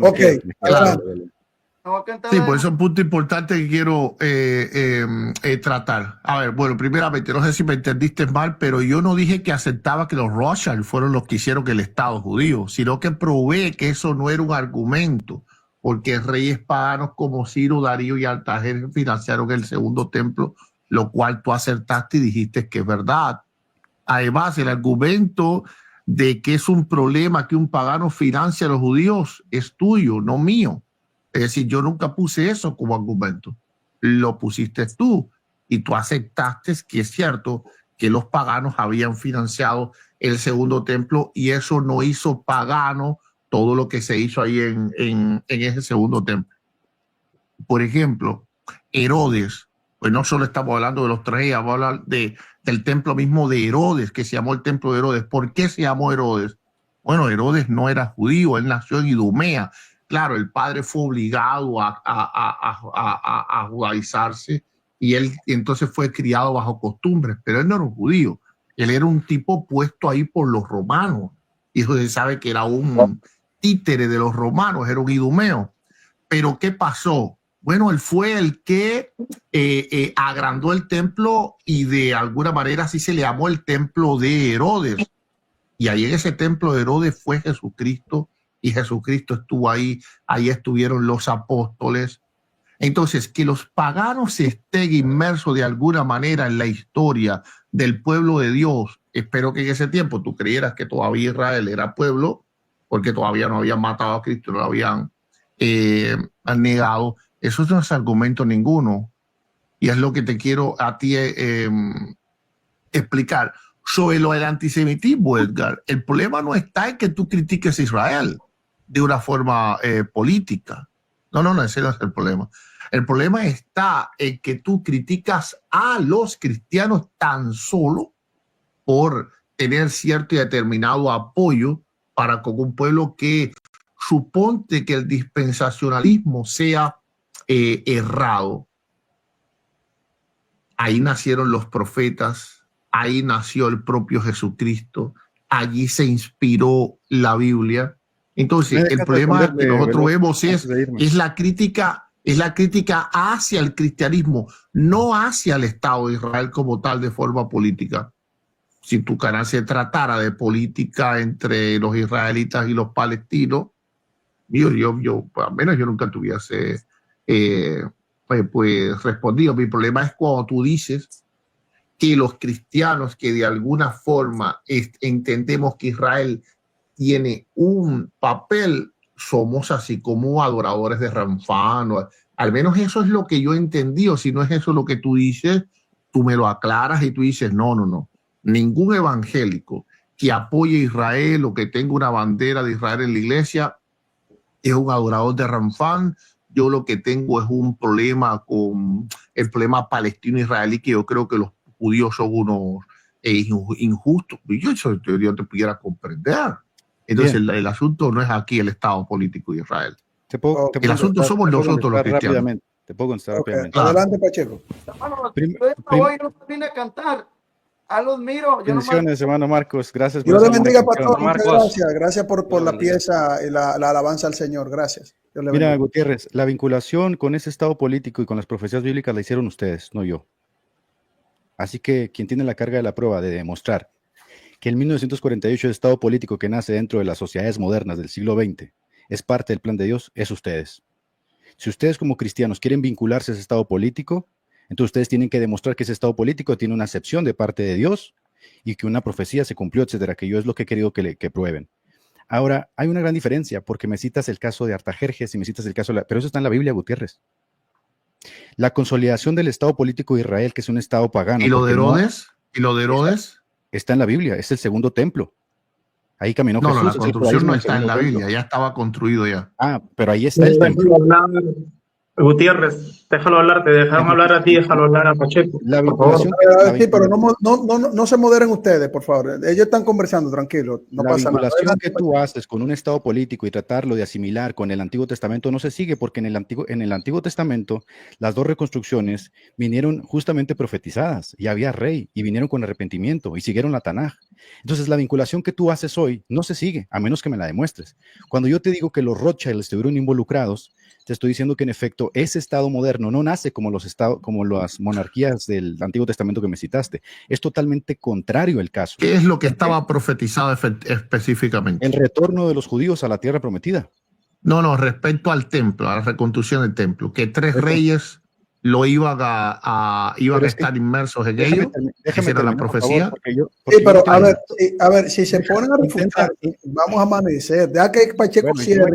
Ok, claro. Sí, pues es un punto importante que quiero tratar. A ver, bueno, primeramente, no sé si me entendiste mal, pero yo no dije que aceptaba que los Rothschild fueron los que hicieron el Estado judío, sino que probé que eso no era un argumento, porque reyes paganos como Ciro, Darío y Artajerjes financiaron el segundo templo, lo cual tú acertaste y dijiste que es verdad. Además, el argumento de que es un problema que un pagano financia a los judíos es tuyo, no mío. Es decir, yo nunca puse eso como argumento. Lo pusiste tú y tú aceptaste que es cierto que los paganos habían financiado el segundo templo y eso no hizo pagano todo lo que se hizo ahí en ese segundo templo. Por ejemplo, Herodes, pues no solo estamos hablando de los tres, vamos a hablar del templo mismo de Herodes, que se llamó el templo de Herodes. ¿Por qué se llamó Herodes? Bueno, Herodes no era judío, él nació en Idumea. Claro, el padre fue obligado a judaizarse y él entonces fue criado bajo costumbres, pero él no era un judío, él era un tipo puesto ahí por los romanos. Y se sabe que era un títere de los romanos, era un idumeo. Pero ¿qué pasó? Bueno, él fue el que agrandó el templo y de alguna manera así se le llamó el templo de Herodes. Y ahí en ese templo de Herodes fue Jesucristo y Jesucristo estuvo ahí, ahí estuvieron los apóstoles. Entonces, que los paganos estén inmersos de alguna manera en la historia del pueblo de Dios, espero que en ese tiempo tú creyeras que todavía Israel era pueblo, porque todavía no habían matado a Cristo, no lo habían han negado, eso no es argumento ninguno. Y es lo que te quiero a ti explicar. Sobre lo del antisemitismo, Edgar, el problema no está en que tú critiques a Israel de una forma política. No, ese no es el problema. El problema está en que tú criticas a los cristianos tan solo por tener cierto y determinado apoyo para con un pueblo que suponte que el dispensacionalismo sea errado. Ahí nacieron los profetas, ahí nació el propio Jesucristo, allí se inspiró la Biblia. Entonces, el problema que nosotros vemos es la crítica hacia el cristianismo, no hacia el Estado de Israel como tal de forma política. Si tu canal se tratara de política entre los israelitas y los palestinos, yo al menos yo nunca tuviese pues respondido. Mi problema es cuando tú dices que los cristianos que de alguna forma entendemos que Israel tiene un papel, somos así como adoradores de Ramfán, o al menos eso es lo que yo entendí, o si no es eso lo que tú dices, tú me lo aclaras y tú dices, no, ningún evangélico que apoye a Israel o que tenga una bandera de Israel en la iglesia es un adorador de Ramfán. Yo lo que tengo es un problema con el problema palestino-israelí, que yo creo que los judíos son unos injustos. Yo te pudiera comprender. Entonces el asunto no es aquí el Estado político de Israel. El asunto somos nosotros los cristianos. Te puedo contestar rápidamente. Claro. Adelante, Pacheco. Hoy no termine de cantar. A los miro. Bendiciones, hermano Marcos. Gracias por Dios le bendiga, pastor. Muchas Marcos. gracias. Gracias por la pieza y la alabanza al Señor. Gracias. Mira, Gutiérrez, la vinculación con ese estado político y con las profecías bíblicas la hicieron ustedes, no yo. Así que quien tiene la carga de la prueba de demostrar que el 1948 el estado político que nace dentro de las sociedades modernas del siglo XX es parte del plan de Dios, es ustedes. Si ustedes como cristianos quieren vincularse a ese estado político, entonces ustedes tienen que demostrar que ese estado político tiene una acepción de parte de Dios y que una profecía se cumplió, etcétera, que yo es lo que he querido que prueben. Ahora, hay una gran diferencia, porque me citas el caso de Artajerjes y me citas el caso pero eso está en la Biblia, Gutiérrez. La consolidación del estado político de Israel, que es un estado pagano. ¿Y lo de Herodes? ¿Y lo de Herodes? Está en la Biblia, es el segundo templo. Ahí caminó Jesús. No, la construcción no está en la Biblia, ya estaba construido ya. Ah, pero ahí está el templo. Gutiérrez, déjalo hablar, te dejaron hablar a ti, déjalo hablar a Pacheco. La vinculación. Sí, pero no se moderen ustedes, por favor. Ellos están conversando, tranquilo. No pasa nada. La vinculación que tú haces con un estado político y tratarlo de asimilar con el Antiguo Testamento no se sigue, porque en el Antiguo Testamento las dos reconstrucciones vinieron justamente profetizadas y había rey y vinieron con arrepentimiento y siguieron la Tanaj. Entonces, la vinculación que tú haces hoy no se sigue, a menos que me la demuestres. Cuando yo te digo que los Rothschild estuvieron involucrados, te estoy diciendo que en efecto ese Estado moderno no nace como como las monarquías del Antiguo Testamento que me citaste. Es totalmente contrario el caso. ¿Qué es lo que estaba profetizado específicamente? El retorno de los judíos a la tierra prometida. No, respecto al templo, a la reconstrucción del templo, que tres reyes lo iban a estar inmersos en ello. Esa era la profecía. Sí, pero a ver, si se ponen a refutar, vamos a amanecer. Deja que Pacheco cierre.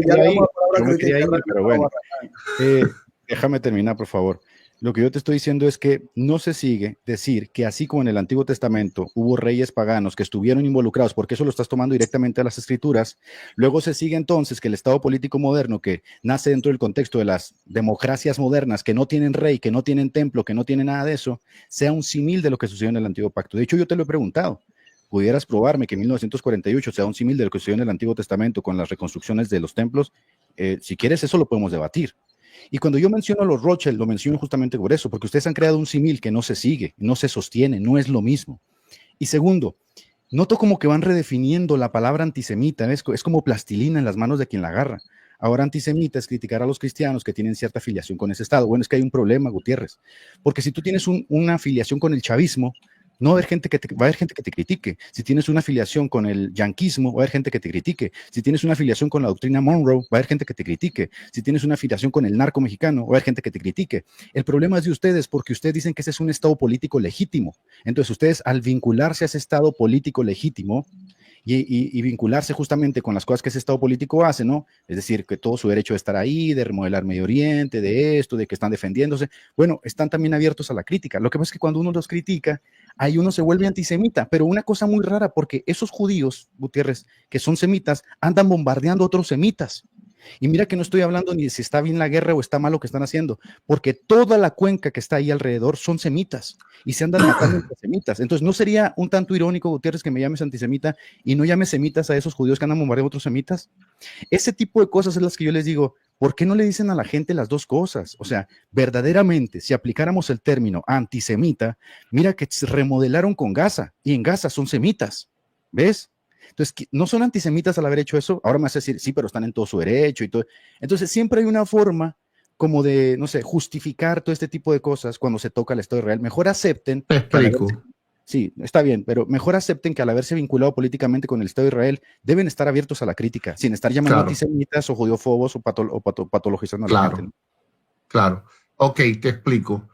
Déjame terminar, por favor. Lo que yo te estoy diciendo es que no se sigue decir que así como en el Antiguo Testamento hubo reyes paganos que estuvieron involucrados, porque eso lo estás tomando directamente a las Escrituras, luego se sigue entonces que el Estado político moderno que nace dentro del contexto de las democracias modernas que no tienen rey, que no tienen templo, que no tienen nada de eso, sea un símil de lo que sucedió en el Antiguo Pacto. De hecho, yo te lo he preguntado. ¿Pudieras probarme que 1948 sea un símil de lo que sucedió en el Antiguo Testamento con las reconstrucciones de los templos? Si quieres, eso lo podemos debatir. Y cuando yo menciono a los Rothschild, lo menciono justamente por eso, porque ustedes han creado un símil que no se sigue, no se sostiene, no es lo mismo. Y segundo, noto como que van redefiniendo la palabra antisemita, es como plastilina en las manos de quien la agarra. Ahora antisemita es criticar a los cristianos que tienen cierta afiliación con ese Estado. Bueno, es que hay un problema, Gutiérrez, porque si tú tienes una afiliación con el chavismo, no va a haber gente que te critique. Si tienes una afiliación con el yanquismo, va a haber gente que te critique. Si tienes una afiliación con la doctrina Monroe, va a haber gente que te critique. Si tienes una afiliación con el narco mexicano, va a haber gente que te critique. El problema es de ustedes porque ustedes dicen que ese es un Estado político legítimo. Entonces ustedes, al vincularse a ese Estado político legítimo y vincularse justamente con las cosas que ese Estado político hace, ¿no? Es decir, que todo su derecho de estar ahí, de remodelar Medio Oriente, de esto, de que están defendiéndose, bueno, están también abiertos a la crítica. Lo que pasa es que cuando uno los critica, ahí uno se vuelve antisemita, pero una cosa muy rara, porque esos judíos, Gutiérrez, que son semitas, andan bombardeando a otros semitas. Y mira que no estoy hablando ni de si está bien la guerra o está mal lo que están haciendo, porque toda la cuenca que está ahí alrededor son semitas y se andan matando entre semitas. Entonces, ¿no sería un tanto irónico, Gutiérrez, que me llames antisemita y no llames semitas a esos judíos que andan bombardeando a otros semitas? Ese tipo de cosas es las que yo les digo, ¿por qué no le dicen a la gente las dos cosas? O sea, verdaderamente, si aplicáramos el término antisemita, mira que se remodelaron con Gaza y en Gaza son semitas, ¿ves? Entonces, no son antisemitas al haber hecho eso. Ahora me vas a decir, sí, pero están en todo su derecho y todo. Entonces, siempre hay una forma como de, no sé, justificar todo este tipo de cosas cuando se toca el Estado de Israel. Mejor acepten. Te explico. Sí, está bien, pero mejor acepten que al haberse vinculado políticamente con el Estado de Israel, deben estar abiertos a la crítica, sin estar llamando antisemitas o judiofobos o patologizando a la gente, ¿no? Claro. Ok, te explico.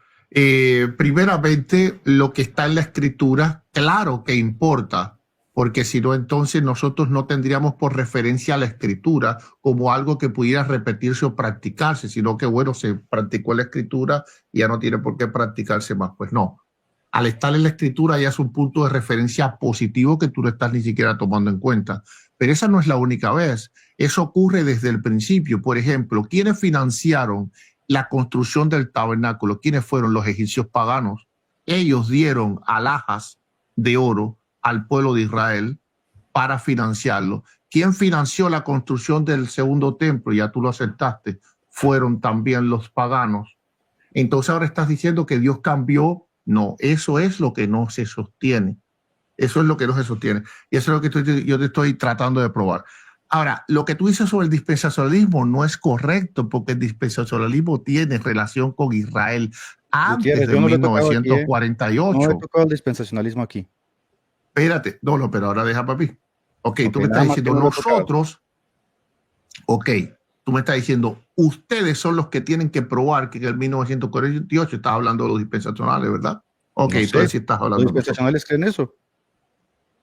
Primeramente, lo que está en la Escritura, claro que importa, porque si no, entonces nosotros no tendríamos por referencia a la Escritura como algo que pudiera repetirse o practicarse, sino que, bueno, se practicó la Escritura y ya no tiene por qué practicarse más. Pues no. Al estar en la Escritura ya es un punto de referencia positivo que tú no estás ni siquiera tomando en cuenta. Pero esa no es la única vez. Eso ocurre desde el principio. Por ejemplo, ¿quiénes financiaron la construcción del tabernáculo? ¿Quiénes fueron? Los egipcios paganos. Ellos dieron alhajas de oro al pueblo de Israel para financiarlo. ¿Quién financió la construcción del segundo templo? Ya tú lo aceptaste. Fueron también los paganos. Entonces ahora estás diciendo que Dios cambió. No, eso es lo que no se sostiene. Eso es lo que no se sostiene. Y eso es lo que yo te estoy tratando de probar. Ahora, lo que tú dices sobre el dispensacionalismo no es correcto, porque el dispensacionalismo tiene relación con Israel antes de 1948. No he tocado el dispensacionalismo aquí. Espérate, no, pero ahora deja papi. Ok, tú me estás diciendo nosotros. Ok, tú me estás diciendo ustedes son los que tienen que probar que en el 1948 estás hablando de los dispensacionales, ¿verdad? Ok, No entonces sé. si estás hablando. ¿Los dispensacionales creen eso?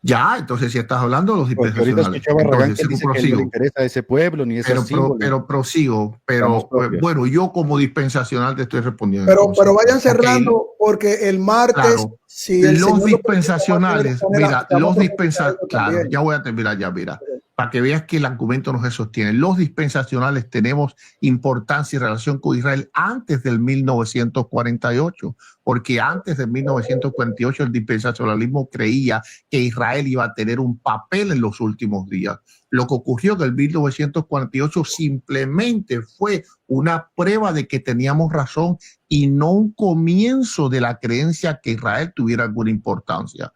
Ya, entonces si estás hablando de los dispensacionales. Ahorita escuchaba a Barragán que dice que no le interesa a ese pueblo ni ese símbolo. Pero prosigo, pero bueno, yo como dispensacional te estoy respondiendo. Pero vayan cerrando porque el martes, claro, si los dispensacionales, mira, los dispensacionales, claro, ya voy a terminar ya, mira, para que veas que el argumento no se sostiene. Los dispensacionales tenemos importancia y relación con Israel antes del 1948, porque antes del 1948 el dispensacionalismo creía que Israel iba a tener un papel en los últimos días. Lo que ocurrió en el 1948 simplemente fue una prueba de que teníamos razón y no un comienzo de la creencia que Israel tuviera alguna importancia.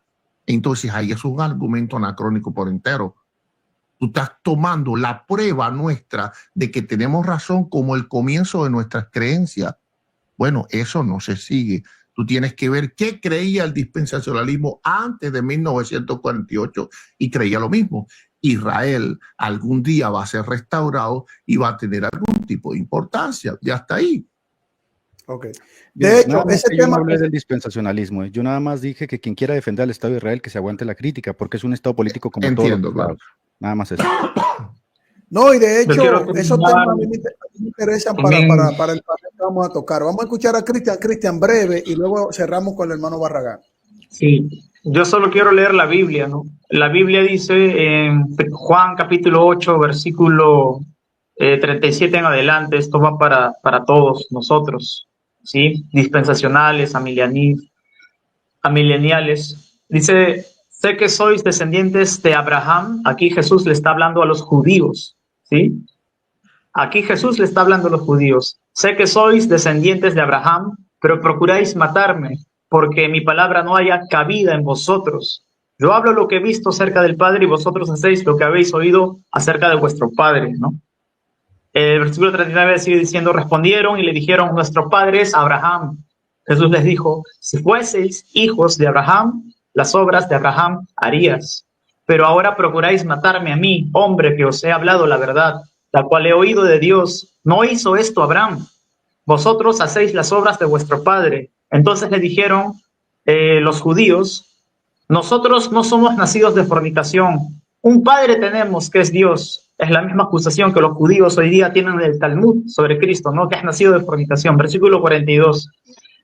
Entonces ahí es un argumento anacrónico por entero. Tú estás tomando la prueba nuestra de que tenemos razón como el comienzo de nuestras creencias. Bueno, eso no se sigue. Tú tienes que ver qué creía el dispensacionalismo antes de 1948 y creía lo mismo. Israel algún día va a ser restaurado y va a tener algún tipo de importancia. Ya está ahí. Ok. Mira, De hecho, nada más ese que yo no tema, hablé del dispensacionalismo. Yo nada más dije que quien quiera defender al Estado de Israel, que se aguante la crítica, porque es un Estado político como todos los Entiendo, estados. claro. Nada más eso. no, y de Yo quiero hecho, esos terminar temas a mí me interesan también. para el panel que vamos a tocar. Vamos a escuchar a Cristian breve y luego cerramos con el hermano Barragán. Sí, yo solo quiero leer la Biblia, ¿no? La Biblia dice en Juan capítulo 8, versículo 37 en adelante, esto va para todos nosotros, ¿sí? Dispensacionales, amileniales. Dice, sé que sois descendientes de Abraham. Aquí Jesús le está hablando a los judíos, ¿sí? Aquí Jesús le está hablando a los judíos. Sé que sois descendientes de Abraham, pero procuráis matarme, porque mi palabra no haya cabida en vosotros. Yo hablo lo que he visto acerca del Padre y vosotros hacéis lo que habéis oído acerca de vuestro Padre, ¿no? El versículo 39 sigue diciendo, respondieron y le dijeron, nuestro Padre es Abraham. Jesús les dijo, si fueseis hijos de Abraham, las obras de Abraham harías. Pero ahora procuráis matarme a mí, hombre que os he hablado la verdad, la cual he oído de Dios. No hizo esto Abraham. Vosotros hacéis las obras de vuestro padre. Entonces le dijeron los judíos, nosotros no somos nacidos de fornicación. Un padre tenemos que es Dios. Es la misma acusación que los judíos hoy día tienen en el Talmud sobre Cristo, ¿no? Que es nacido de fornicación. Versículo 42.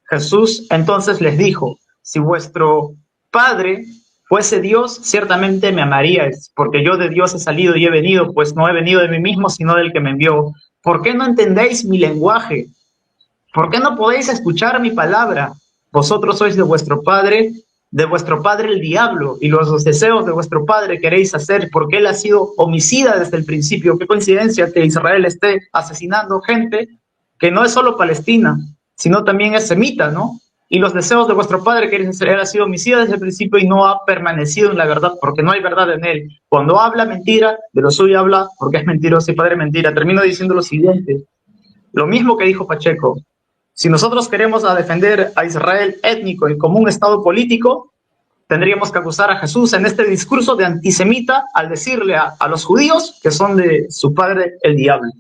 Jesús entonces les dijo, si vuestro padre fuese Dios, ciertamente me amaríais, porque yo de Dios he salido y he venido, pues no he venido de mí mismo, sino del que me envió. ¿Por qué no entendéis mi lenguaje? ¿Por qué no podéis escuchar mi palabra? Vosotros sois de vuestro padre el diablo, y los deseos de vuestro padre queréis hacer, porque él ha sido homicida desde el principio. Qué coincidencia que Israel esté asesinando gente que no es solo palestina, sino también es semita, ¿no? Y los deseos de vuestro padre queréis hacer. Él ha sido homicida desde el principio y no ha permanecido en la verdad, porque no hay verdad en él. Cuando habla mentira, de lo suyo habla porque es mentiroso y padre mentira. Termino diciendo lo siguiente, lo mismo que dijo Pacheco. Si nosotros queremos defender a Israel étnico y como un estado político, tendríamos que acusar a Jesús en este discurso de antisemita al decirle a los judíos que son de su padre el diablo.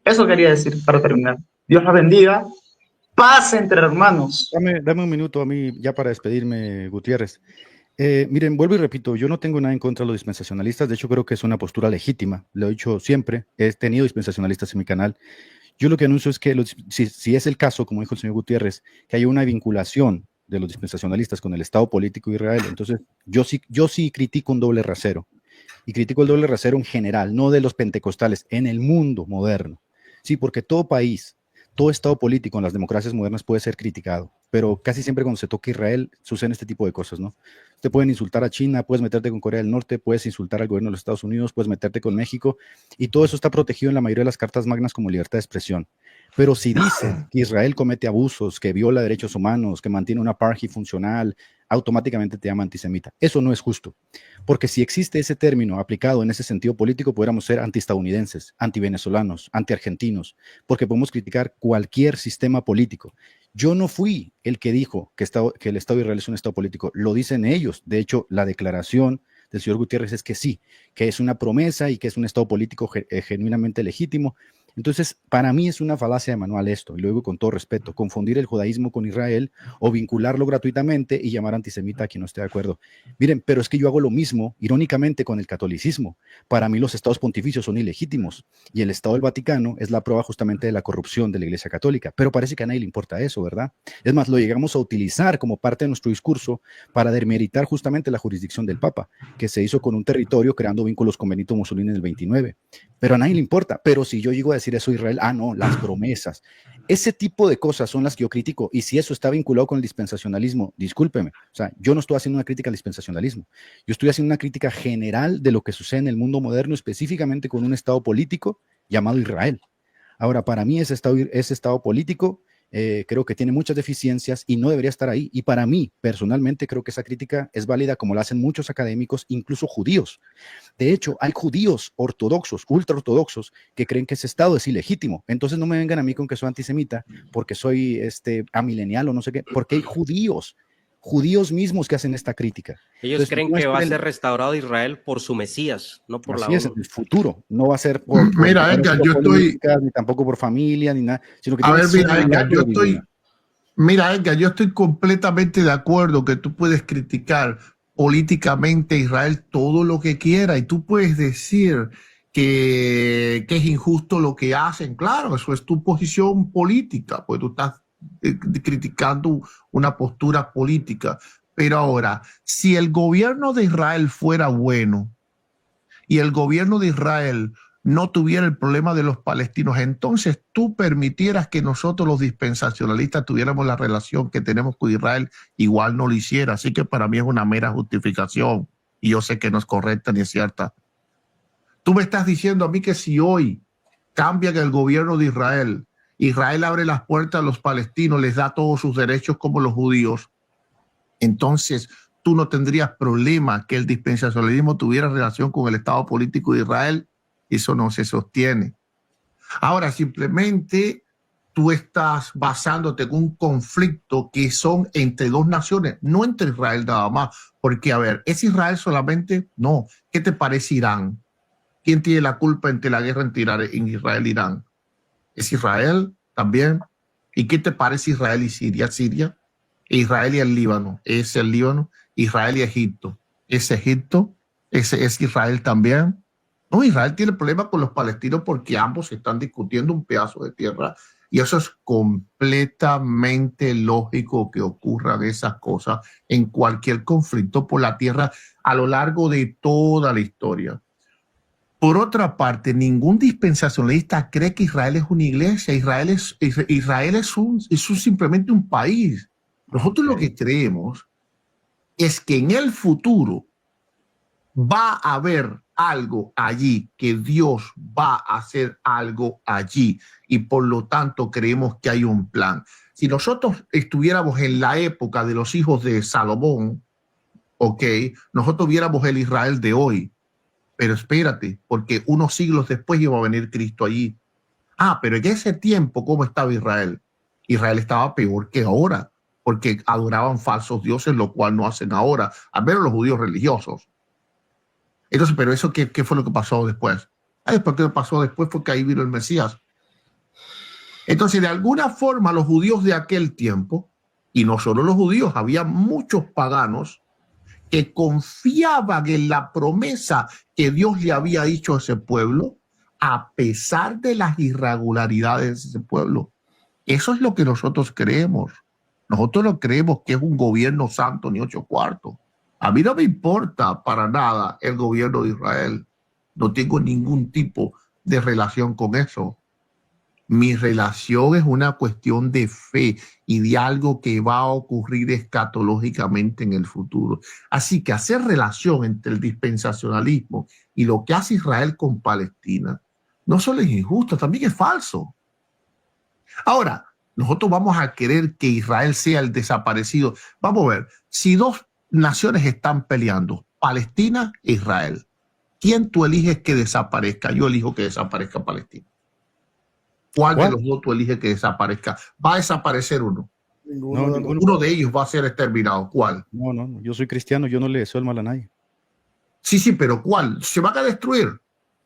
Eso quería decir para terminar. Dios los bendiga. Paz entre hermanos. Dame un minuto a mí ya para despedirme, Gutiérrez. Miren, vuelvo y repito, yo no tengo nada en contra de los dispensacionalistas, de hecho creo que es una postura legítima, lo he dicho siempre, he tenido dispensacionalistas en mi canal. Yo lo que anuncio es que si es el caso, como dijo el señor Gutiérrez, que haya una vinculación de los dispensacionalistas con el Estado político de Israel, entonces yo sí critico un doble rasero, y critico el doble rasero en general, no de los pentecostales, en el mundo moderno. Sí, porque todo país, todo Estado político en las democracias modernas puede ser criticado, pero casi siempre cuando se toca Israel suceden este tipo de cosas, ¿no? Te pueden insultar a China, puedes meterte con Corea del Norte, puedes insultar al gobierno de los Estados Unidos, puedes meterte con México, y todo eso está protegido en la mayoría de las cartas magnas como libertad de expresión. Pero si dicen que Israel comete abusos, que viola derechos humanos, que mantiene una apartheid funcional, automáticamente te llama antisemita. Eso no es justo, porque si existe ese término aplicado en ese sentido político, podríamos ser antiestadounidenses, antivenezolanos, antiargentinos, porque podemos criticar cualquier sistema político. Yo no fui el que dijo que el Estado de Israel es un Estado político, lo dicen ellos. De hecho, la declaración del señor Gutiérrez es que sí, que es una promesa y que es un Estado político genuinamente legítimo. Entonces, para mí es una falacia de manual esto, y luego con todo respeto, confundir el judaísmo con Israel o vincularlo gratuitamente y llamar antisemita a quien no esté de acuerdo. Miren, pero es que yo hago lo mismo, irónicamente, con el catolicismo. Para mí los estados pontificios son ilegítimos y el Estado del Vaticano es la prueba justamente de la corrupción de la Iglesia Católica, pero parece que a nadie le importa eso, ¿verdad? Es más, lo llegamos a utilizar como parte de nuestro discurso para demeritar justamente la jurisdicción del Papa, que se hizo con un territorio creando vínculos con Benito Mussolini en el 29. Pero a nadie le importa. Pero si yo llego a decir eso a Israel, no, las promesas. Ese tipo de cosas son las que yo critico. Y si eso está vinculado con el dispensacionalismo, discúlpeme. O sea, yo no estoy haciendo una crítica al dispensacionalismo. Yo estoy haciendo una crítica general de lo que sucede en el mundo moderno, específicamente con un estado político llamado Israel. Ahora, para mí ese estado político creo que tiene muchas deficiencias y no debería estar ahí. Y para mí, personalmente, creo que esa crítica es válida como la hacen muchos académicos, incluso judíos. De hecho, hay judíos ortodoxos, ultraortodoxos, que creen que ese Estado es ilegítimo. Entonces no me vengan a mí con que soy antisemita porque soy amilenial o no sé qué, porque hay judíos mismos que hacen esta crítica. Ellos Entonces, creen no que va a esperen- ser restaurado Israel por su Mesías, no por la Así es, en ONU. el futuro. No va a ser por Mira, razones Edgar, yo estoy, geopolíticas, ni tampoco por familia, ni nada, sino que a tiene ver, su mira, Edgar, milagro divino. Yo estoy completamente de acuerdo que tú puedes criticar políticamente a Israel todo lo que quiera y tú puedes decir que es injusto lo que hacen. Claro, eso es tu posición política, pues tú estás criticando una postura política. Pero ahora, si el gobierno de Israel fuera bueno y el gobierno de Israel no tuviera el problema de los palestinos, entonces tú permitieras que nosotros los dispensacionalistas tuviéramos la relación que tenemos con Israel, igual no lo hiciera. Así que para mí es una mera justificación y yo sé que no es correcta ni es cierta. Tú me estás diciendo a mí que si hoy cambian el gobierno de Israel, Israel abre las puertas a los palestinos, les da todos sus derechos como los judíos, entonces tú no tendrías problema que el dispensacionalismo tuviera relación con el Estado político de Israel. Eso no se sostiene. Ahora, simplemente tú estás basándote en un conflicto que son entre dos naciones, no entre Israel nada más. Porque, a ver, ¿es Israel solamente? No. ¿Qué te parece Irán? ¿Quién tiene la culpa entre la guerra entre Israel e Irán? ¿Es Israel también? ¿Y qué te parece Israel y Siria? Siria. Israel y el Líbano. ¿Es el Líbano? Israel y Egipto. ¿Es Egipto? ¿Es Israel también? No, Israel tiene problemas con los palestinos porque ambos están discutiendo un pedazo de tierra y eso es completamente lógico que ocurran esas cosas en cualquier conflicto por la tierra a lo largo de toda la historia. Por otra parte, ningún dispensacionalista cree que Israel es una iglesia. Israel es simplemente un país. Nosotros lo que creemos es que en el futuro va a haber algo allí, que Dios va a hacer algo allí y por lo tanto creemos que hay un plan. Si nosotros estuviéramos en la época de los hijos de Salomón, nosotros viéramos el Israel de hoy, pero espérate, porque unos siglos después iba a venir Cristo allí. Pero en ese tiempo, ¿cómo estaba Israel? Israel estaba peor que ahora, porque adoraban falsos dioses, lo cual no hacen ahora, al menos los judíos religiosos. Entonces, pero eso, ¿qué fue lo que pasó después? Después que pasó después fue que ahí vino el Mesías. Entonces, de alguna forma, los judíos de aquel tiempo, y no solo los judíos, había muchos paganos que confiaban en la promesa que Dios le había dicho a ese pueblo, a pesar de las irregularidades de ese pueblo. Eso es lo que nosotros creemos. Nosotros no creemos que es un gobierno santo ni 8/4. A mí no me importa para nada el gobierno de Israel. No tengo ningún tipo de relación con eso. Mi relación es una cuestión de fe y de algo que va a ocurrir escatológicamente en el futuro. Así que hacer relación entre el dispensacionalismo y lo que hace Israel con Palestina no solo es injusto, también es falso. Ahora, nosotros vamos a querer que Israel sea el desaparecido. Vamos a ver, si dos naciones están peleando, Palestina e Israel, ¿quién tú eliges que desaparezca? Yo elijo que desaparezca Palestina. ¿Cuál de los dos tú eliges que desaparezca? Va a desaparecer uno. Uno de ellos va a ser exterminado. ¿Cuál? No, yo soy cristiano, yo no le deseo el mal a nadie. Sí, pero ¿cuál? Se van a destruir.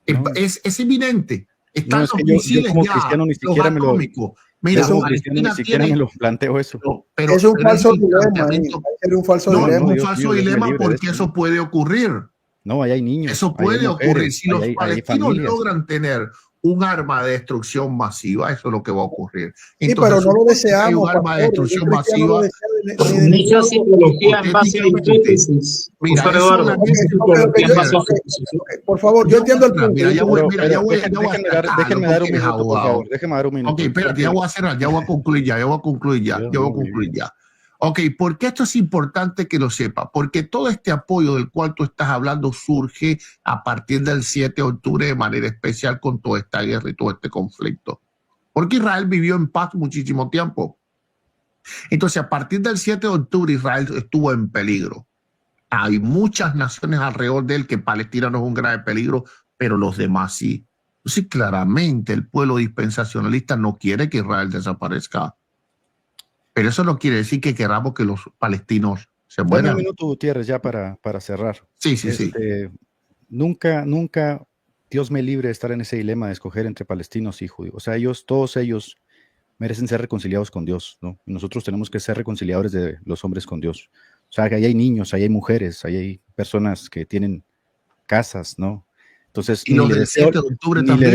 No. Es inminente. Están los misiles yo como cristiano ni siquiera me lo... Mira, como cristiano ni siquiera me lo planteo eso. Pero es un falso dilema. Es un falso dilema. No, es un falso dilema porque eso puede ocurrir. No, ahí hay niños. Eso puede ocurrir. Si los palestinos logran tener un arma de destrucción masiva, eso es lo que va a ocurrir. Entonces, sí, pero no lo deseamos. Un arma de destrucción masiva. Mucha psicología en base a hipótesis. Por favor, yo entiendo el punto. Déjenme dar un minuto, por favor. Déjenme dar un minuto. Ok, espérate, ya voy a cerrar, ya voy a concluir ya. Ok, ¿por qué esto es importante que lo sepa? Porque todo este apoyo del cual tú estás hablando surge a partir del 7 de octubre de manera especial con toda esta guerra y todo este conflicto. porque Israel vivió en paz muchísimo tiempo. Entonces, a partir del 7 de octubre, Israel estuvo en peligro. Hay muchas naciones alrededor de él que Palestina no es un grave peligro, pero los demás sí. Entonces, claramente, el pueblo dispensacionalista no quiere que Israel desaparezca. Pero eso no quiere decir que queramos que los palestinos se Dame mueran. un minuto, Gutiérrez, ya para cerrar. Sí, sí, sí. Nunca, Dios me libre de estar en ese dilema de escoger entre palestinos y judíos. O sea, todos ellos merecen ser reconciliados con Dios, ¿no? Y nosotros tenemos que ser reconciliadores de los hombres con Dios. O sea, que ahí hay niños, ahí hay mujeres, ahí hay personas que tienen casas, ¿no? Entonces, ¿Y los del 7 de octubre también?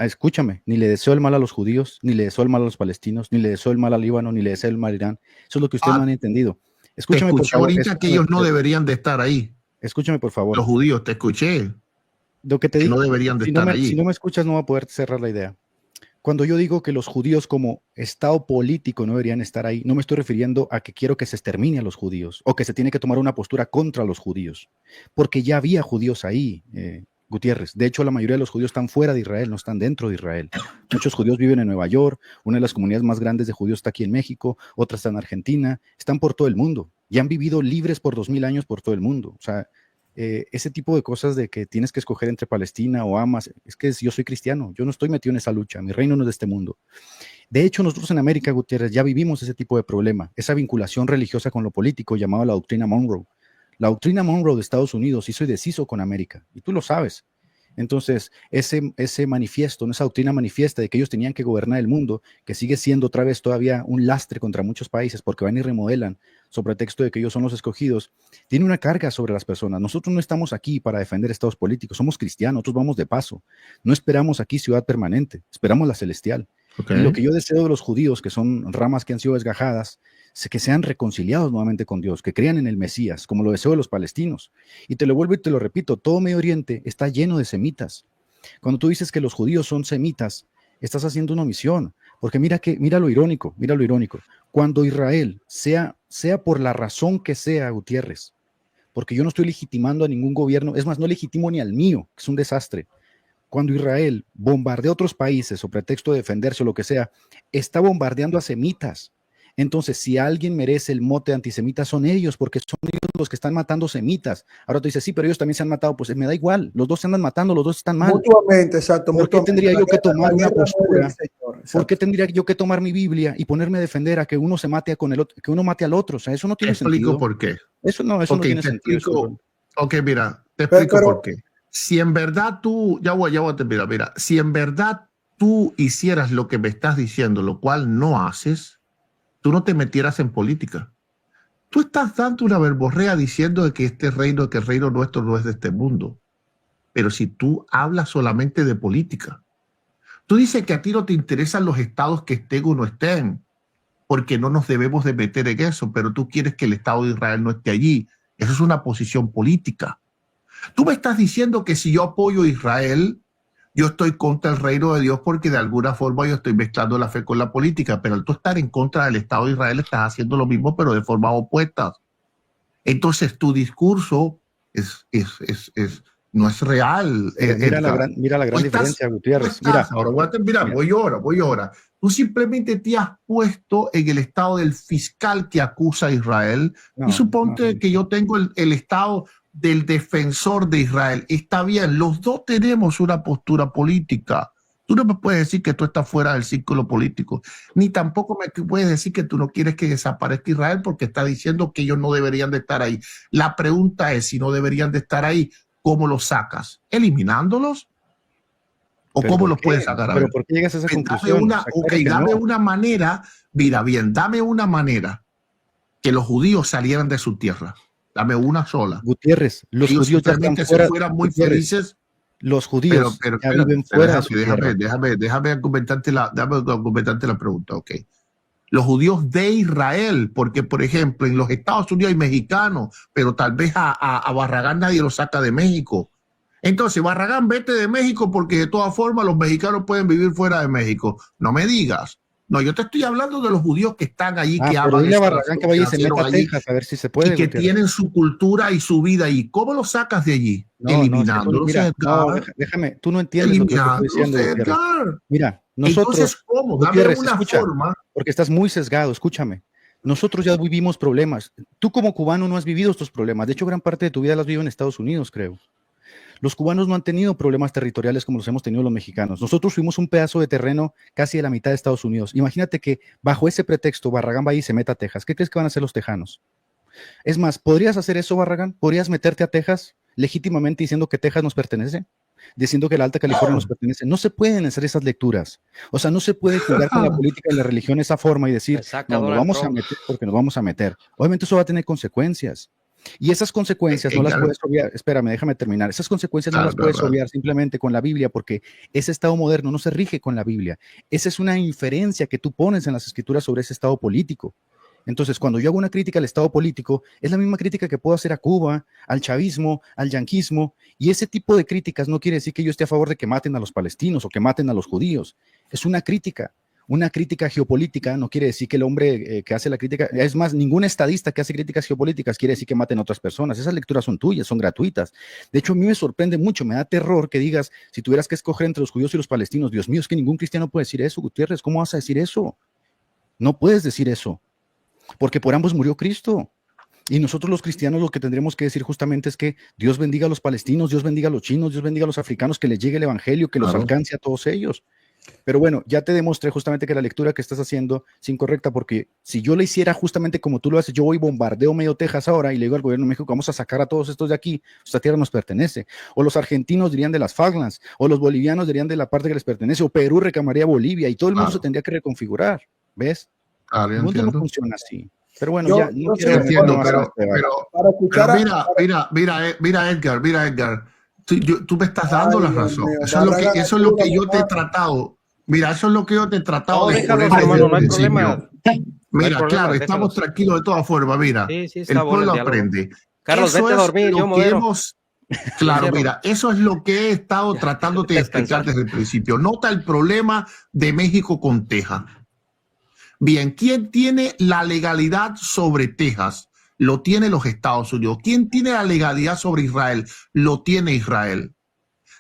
Escúchame, ni le deseo el mal a los judíos, ni le deseo el mal a los palestinos, ni le deseo el mal al Líbano, ni le deseo el mal a Irán. Eso es lo que ustedes no han entendido. Escúchame, te por escuché favor. Ahorita que ellos no deberían de estar ahí. Escúchame, por favor. Los judíos, te escuché. Lo que te digo, no deberían de estar allí. Si no me escuchas, no voy a poder cerrar la idea. Cuando yo digo que los judíos como Estado político no deberían estar ahí, no me estoy refiriendo a que quiero que se extermine a los judíos o que se tiene que tomar una postura contra los judíos, porque ya había judíos ahí, Gutiérrez. De hecho, la mayoría de los judíos están fuera de Israel, no están dentro de Israel. Muchos judíos viven en Nueva York, una de las comunidades más grandes de judíos está aquí en México, otra está en Argentina, están por todo el mundo y han vivido libres por 2000 años por todo el mundo. O sea, ese tipo de cosas de que tienes que escoger entre Palestina o Hamas, es que yo soy cristiano, yo no estoy metido en esa lucha, mi reino no es de este mundo. De hecho, nosotros en América, Gutiérrez, ya vivimos ese tipo de problema, esa vinculación religiosa con lo político llamada la doctrina Monroe. La doctrina Monroe de Estados Unidos hizo y deshizo con América, y tú lo sabes. Entonces, ese manifiesto, esa doctrina manifiesta de que ellos tenían que gobernar el mundo, que sigue siendo otra vez todavía un lastre contra muchos países porque van y remodelan sobre pretexto de que ellos son los escogidos, tiene una carga sobre las personas. Nosotros no estamos aquí para defender estados políticos, somos cristianos, nosotros vamos de paso. No esperamos aquí ciudad permanente, esperamos la celestial. Okay. Y lo que yo deseo de los judíos, que son ramas que han sido desgajadas, es que sean reconciliados nuevamente con Dios, que crean en el Mesías, como lo deseo de los palestinos. Y te lo vuelvo y te lo repito, todo Medio Oriente está lleno de semitas. Cuando tú dices que los judíos son semitas, estás haciendo una omisión, porque mira lo irónico. Cuando Israel, sea por la razón que sea, Gutiérrez, porque yo no estoy legitimando a ningún gobierno, es más, no legitimo ni al mío, que es un desastre. Cuando Israel bombardea a otros países o pretexto de defenderse o lo que sea, está bombardeando a semitas. Entonces, si alguien merece el mote antisemita, son ellos, porque son ellos los que están matando semitas. Ahora tú dices, sí, pero ellos también se han matado. Pues me da igual, los dos se andan matando, los dos están mal. Mutuamente, exacto. ¿Por qué tendría yo que tomar una postura? ¿Por qué tendría yo que tomar mi Biblia y ponerme a defender a que uno se mate con el otro, que uno mate al otro? O sea, eso no tiene sentido. Te explico por qué. Eso no tiene sentido. Ok, mira, te explico por qué. Si en verdad tú, ya voy a terminar, mira, si en verdad tú hicieras lo que me estás diciendo, lo cual no haces, tú no te metieras en política. Tú estás dando una verborrea diciendo de que que el reino nuestro no es de este mundo. Pero si tú hablas solamente de política, tú dices que a ti no te interesan los estados que estén o no estén, porque no nos debemos de meter en eso, pero tú quieres que el Estado de Israel no esté allí. Eso es una posición política. Tú me estás diciendo que si yo apoyo a Israel, yo estoy contra el reino de Dios porque de alguna forma yo estoy mezclando la fe con la política, pero al tú estar en contra del Estado de Israel estás haciendo lo mismo, pero de forma opuesta. Entonces tu discurso no es real. Mira la gran diferencia, Gutiérrez. Voy ahora. Tú simplemente te has puesto en el estado del fiscal que acusa a Israel y suponte que yo tengo el estado del defensor de Israel. Está bien, los dos tenemos una postura política. Tú no me puedes decir que tú estás fuera del círculo político, ni tampoco me puedes decir que tú no quieres que desaparezca Israel porque está diciendo que ellos no deberían de estar ahí. La pregunta es, si no deberían de estar ahí, ¿cómo los sacas? ¿Eliminándolos? ¿O cómo los puedes sacar? ¿Pero por qué llegas a esa conclusión? Dame una manera, dame una manera que los judíos salieran de su tierra. Dame una sola. Gutiérrez, los judíos ya están fuera, fueran muy felices. Los judíos ya viven fuera de su tierra. Déjame argumentarte la pregunta, ok. Los judíos de Israel, porque por ejemplo en los Estados Unidos hay mexicanos, pero tal vez a Barragán nadie lo saca de México. Entonces, Barragán, vete de México porque de todas formas los mexicanos pueden vivir fuera de México. No me digas. No, yo te estoy hablando de los judíos que están allí, que pero aman dile a esa Barragán nación, que vaya y que se nacieron meta a allí Texas a ver si se puede, y que Gutiérrez. tienen su cultura y su vida allí. ¿Cómo lo sacas de allí? No, es que tú, Eliminándolos, mira, no, Edgar. déjame, tú no entiendes lo que yo te estoy Eliminándolos, diciendo, Gutiérrez. Edgar. Mira, Entonces, nosotros, ¿cómo? Dame Gutiérrez, una escucha, forma. porque estás muy sesgado, escúchame. Nosotros ya vivimos problemas. Tú como cubano no has vivido estos problemas. De hecho, gran parte de tu vida las vivido en Estados Unidos, creo. Los cubanos no han tenido problemas territoriales como los hemos tenido los mexicanos. Nosotros fuimos un pedazo de terreno casi de la mitad de Estados Unidos. Imagínate que bajo ese pretexto Barragán vaya y se meta a Texas. ¿Qué crees que van a hacer los tejanos? Es más, ¿podrías hacer eso, Barragán? ¿Podrías meterte a Texas legítimamente diciendo que Texas nos pertenece? Diciendo que la Alta California nos pertenece. No se pueden hacer esas lecturas. O sea, no se puede jugar con la política y la religión de esa forma y decir, no, nos vamos a meter porque nos vamos a meter. Obviamente eso va a tener consecuencias. Y esas consecuencias no las puedes obviar. Espérame, déjame terminar. Esas consecuencias no las puedes obviar simplemente con la Biblia, porque ese Estado moderno no se rige con la Biblia. Esa es una inferencia que tú pones en las escrituras sobre ese Estado político. Entonces, cuando yo hago una crítica al Estado político, es la misma crítica que puedo hacer a Cuba, al chavismo, al yanquismo, y ese tipo de críticas no quiere decir que yo esté a favor de que maten a los palestinos o que maten a los judíos. Es una crítica geopolítica. No quiere decir que el hombre que hace la crítica, es más, ningún estadista que hace críticas geopolíticas quiere decir que maten a otras personas. Esas lecturas son tuyas, son gratuitas. De hecho, a mí me sorprende mucho, me da terror que digas, si tuvieras que escoger entre los judíos y los palestinos, Dios mío, es que ningún cristiano puede decir eso, Gutiérrez. ¿Cómo vas a decir eso? No puedes decir eso, porque por ambos murió Cristo. Y nosotros los cristianos lo que tendremos que decir justamente es que Dios bendiga a los palestinos, Dios bendiga a los chinos, Dios bendiga a los africanos, que les llegue el evangelio, que los alcance a todos ellos. Pero bueno, ya te demostré justamente que la lectura que estás haciendo es incorrecta, porque si yo la hiciera justamente como tú lo haces, yo voy y bombardeo medio Texas ahora y le digo al gobierno de México, vamos a sacar a todos estos de aquí, esta tierra nos pertenece. O los argentinos dirían de las Falklands, o los bolivianos dirían de la parte que les pertenece, o Perú reclamaría a Bolivia, y todo el mundo se tendría que reconfigurar, ¿ves? El mundo no funciona así. Pero bueno, yo, ya no quiero entiendo, pero mira, Edgar, tú me estás dando la razón. Eso es lo que yo te he tratado. Mira, eso es lo que yo te he tratado de poner desde el principio. Mira, claro, estamos tranquilos de todas formas. Mira, el pueblo aprende. Carlos, vete a dormir, yo modero. Claro, mira, eso es lo que he estado tratándote de explicar desde el principio. Nota el problema de México con Texas. Bien, ¿quién tiene la legalidad sobre Texas? Lo tiene los Estados Unidos. ¿Quién tiene la legalidad sobre Israel? Lo tiene Israel.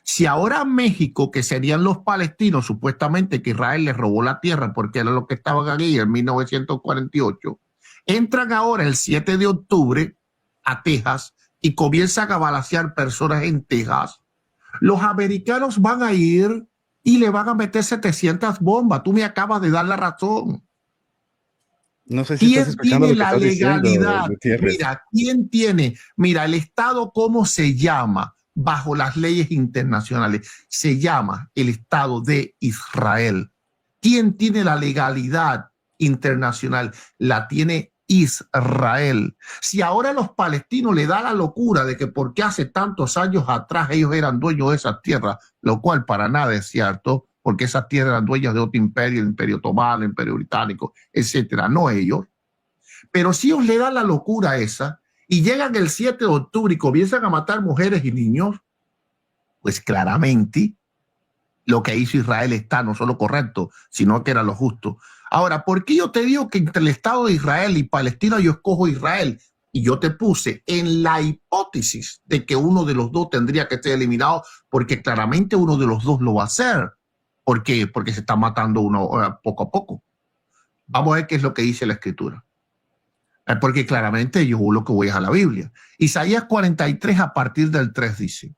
Si ahora México, que serían los palestinos, supuestamente que Israel les robó la tierra porque era lo que estaban aquí en 1948, entran ahora el 7 de octubre a Texas y comienzan a balacear personas en Texas, los americanos van a ir y le van a meter 700 bombas. Tú me acabas de dar la razón. No sé si ¿Quién tiene la legalidad? Mira, ¿quién tiene? Mira, el Estado, ¿cómo se llama? Bajo las leyes internacionales. Se llama el Estado de Israel. ¿Quién tiene la legalidad internacional? La tiene Israel. Si ahora a los palestinos le da la locura de que porque hace tantos años atrás ellos eran dueños de esas tierras, lo cual para nada es cierto, porque esas tierras eran dueñas de otro imperio, el imperio otomano, el imperio británico, etcétera, no ellos. Pero si ellos le dan la locura esa y llegan el 7 de octubre y comienzan a matar mujeres y niños, pues claramente lo que hizo Israel está no solo correcto, sino que era lo justo. Ahora, ¿por qué yo te digo que entre el Estado de Israel y Palestina yo escojo Israel? Y yo te puse en la hipótesis de que uno de los dos tendría que ser eliminado, porque claramente uno de los dos lo va a hacer. ¿Por qué? Porque se está matando uno poco a poco. Vamos a ver qué es lo que dice la Escritura. Porque claramente yo lo que voy es a la Biblia. Isaías 43 a partir del 3 dice: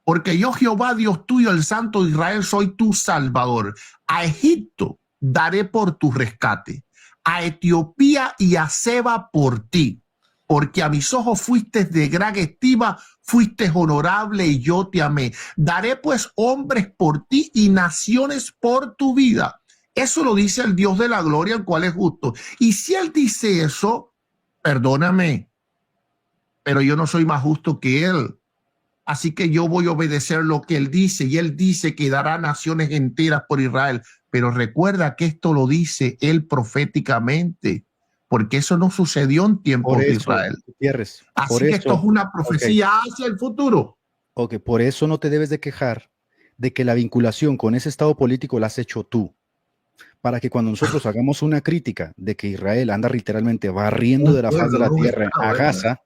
porque yo, Jehová, Dios tuyo, el Santo de Israel, soy tu Salvador. A Egipto daré por tu rescate, a Etiopía y a Seba por ti. Porque a mis ojos fuiste de gran estima, fuiste honorable y yo te amé. Daré pues hombres por ti y naciones por tu vida. Eso lo dice el Dios de la gloria, el cual es justo. Y si él dice eso, perdóname, pero yo no soy más justo que él. Así que yo voy a obedecer lo que él dice. Y él dice que dará naciones enteras por Israel. Pero recuerda que esto lo dice él proféticamente, porque eso no sucedió en tiempos de Israel. Así que esto es una profecía hacia el futuro. Ok, por eso no te debes de quejar de que la vinculación con ese estado político la has hecho tú. para que cuando nosotros hagamos una crítica de que Israel anda literalmente barriendo de la faz de la tierra a Gaza,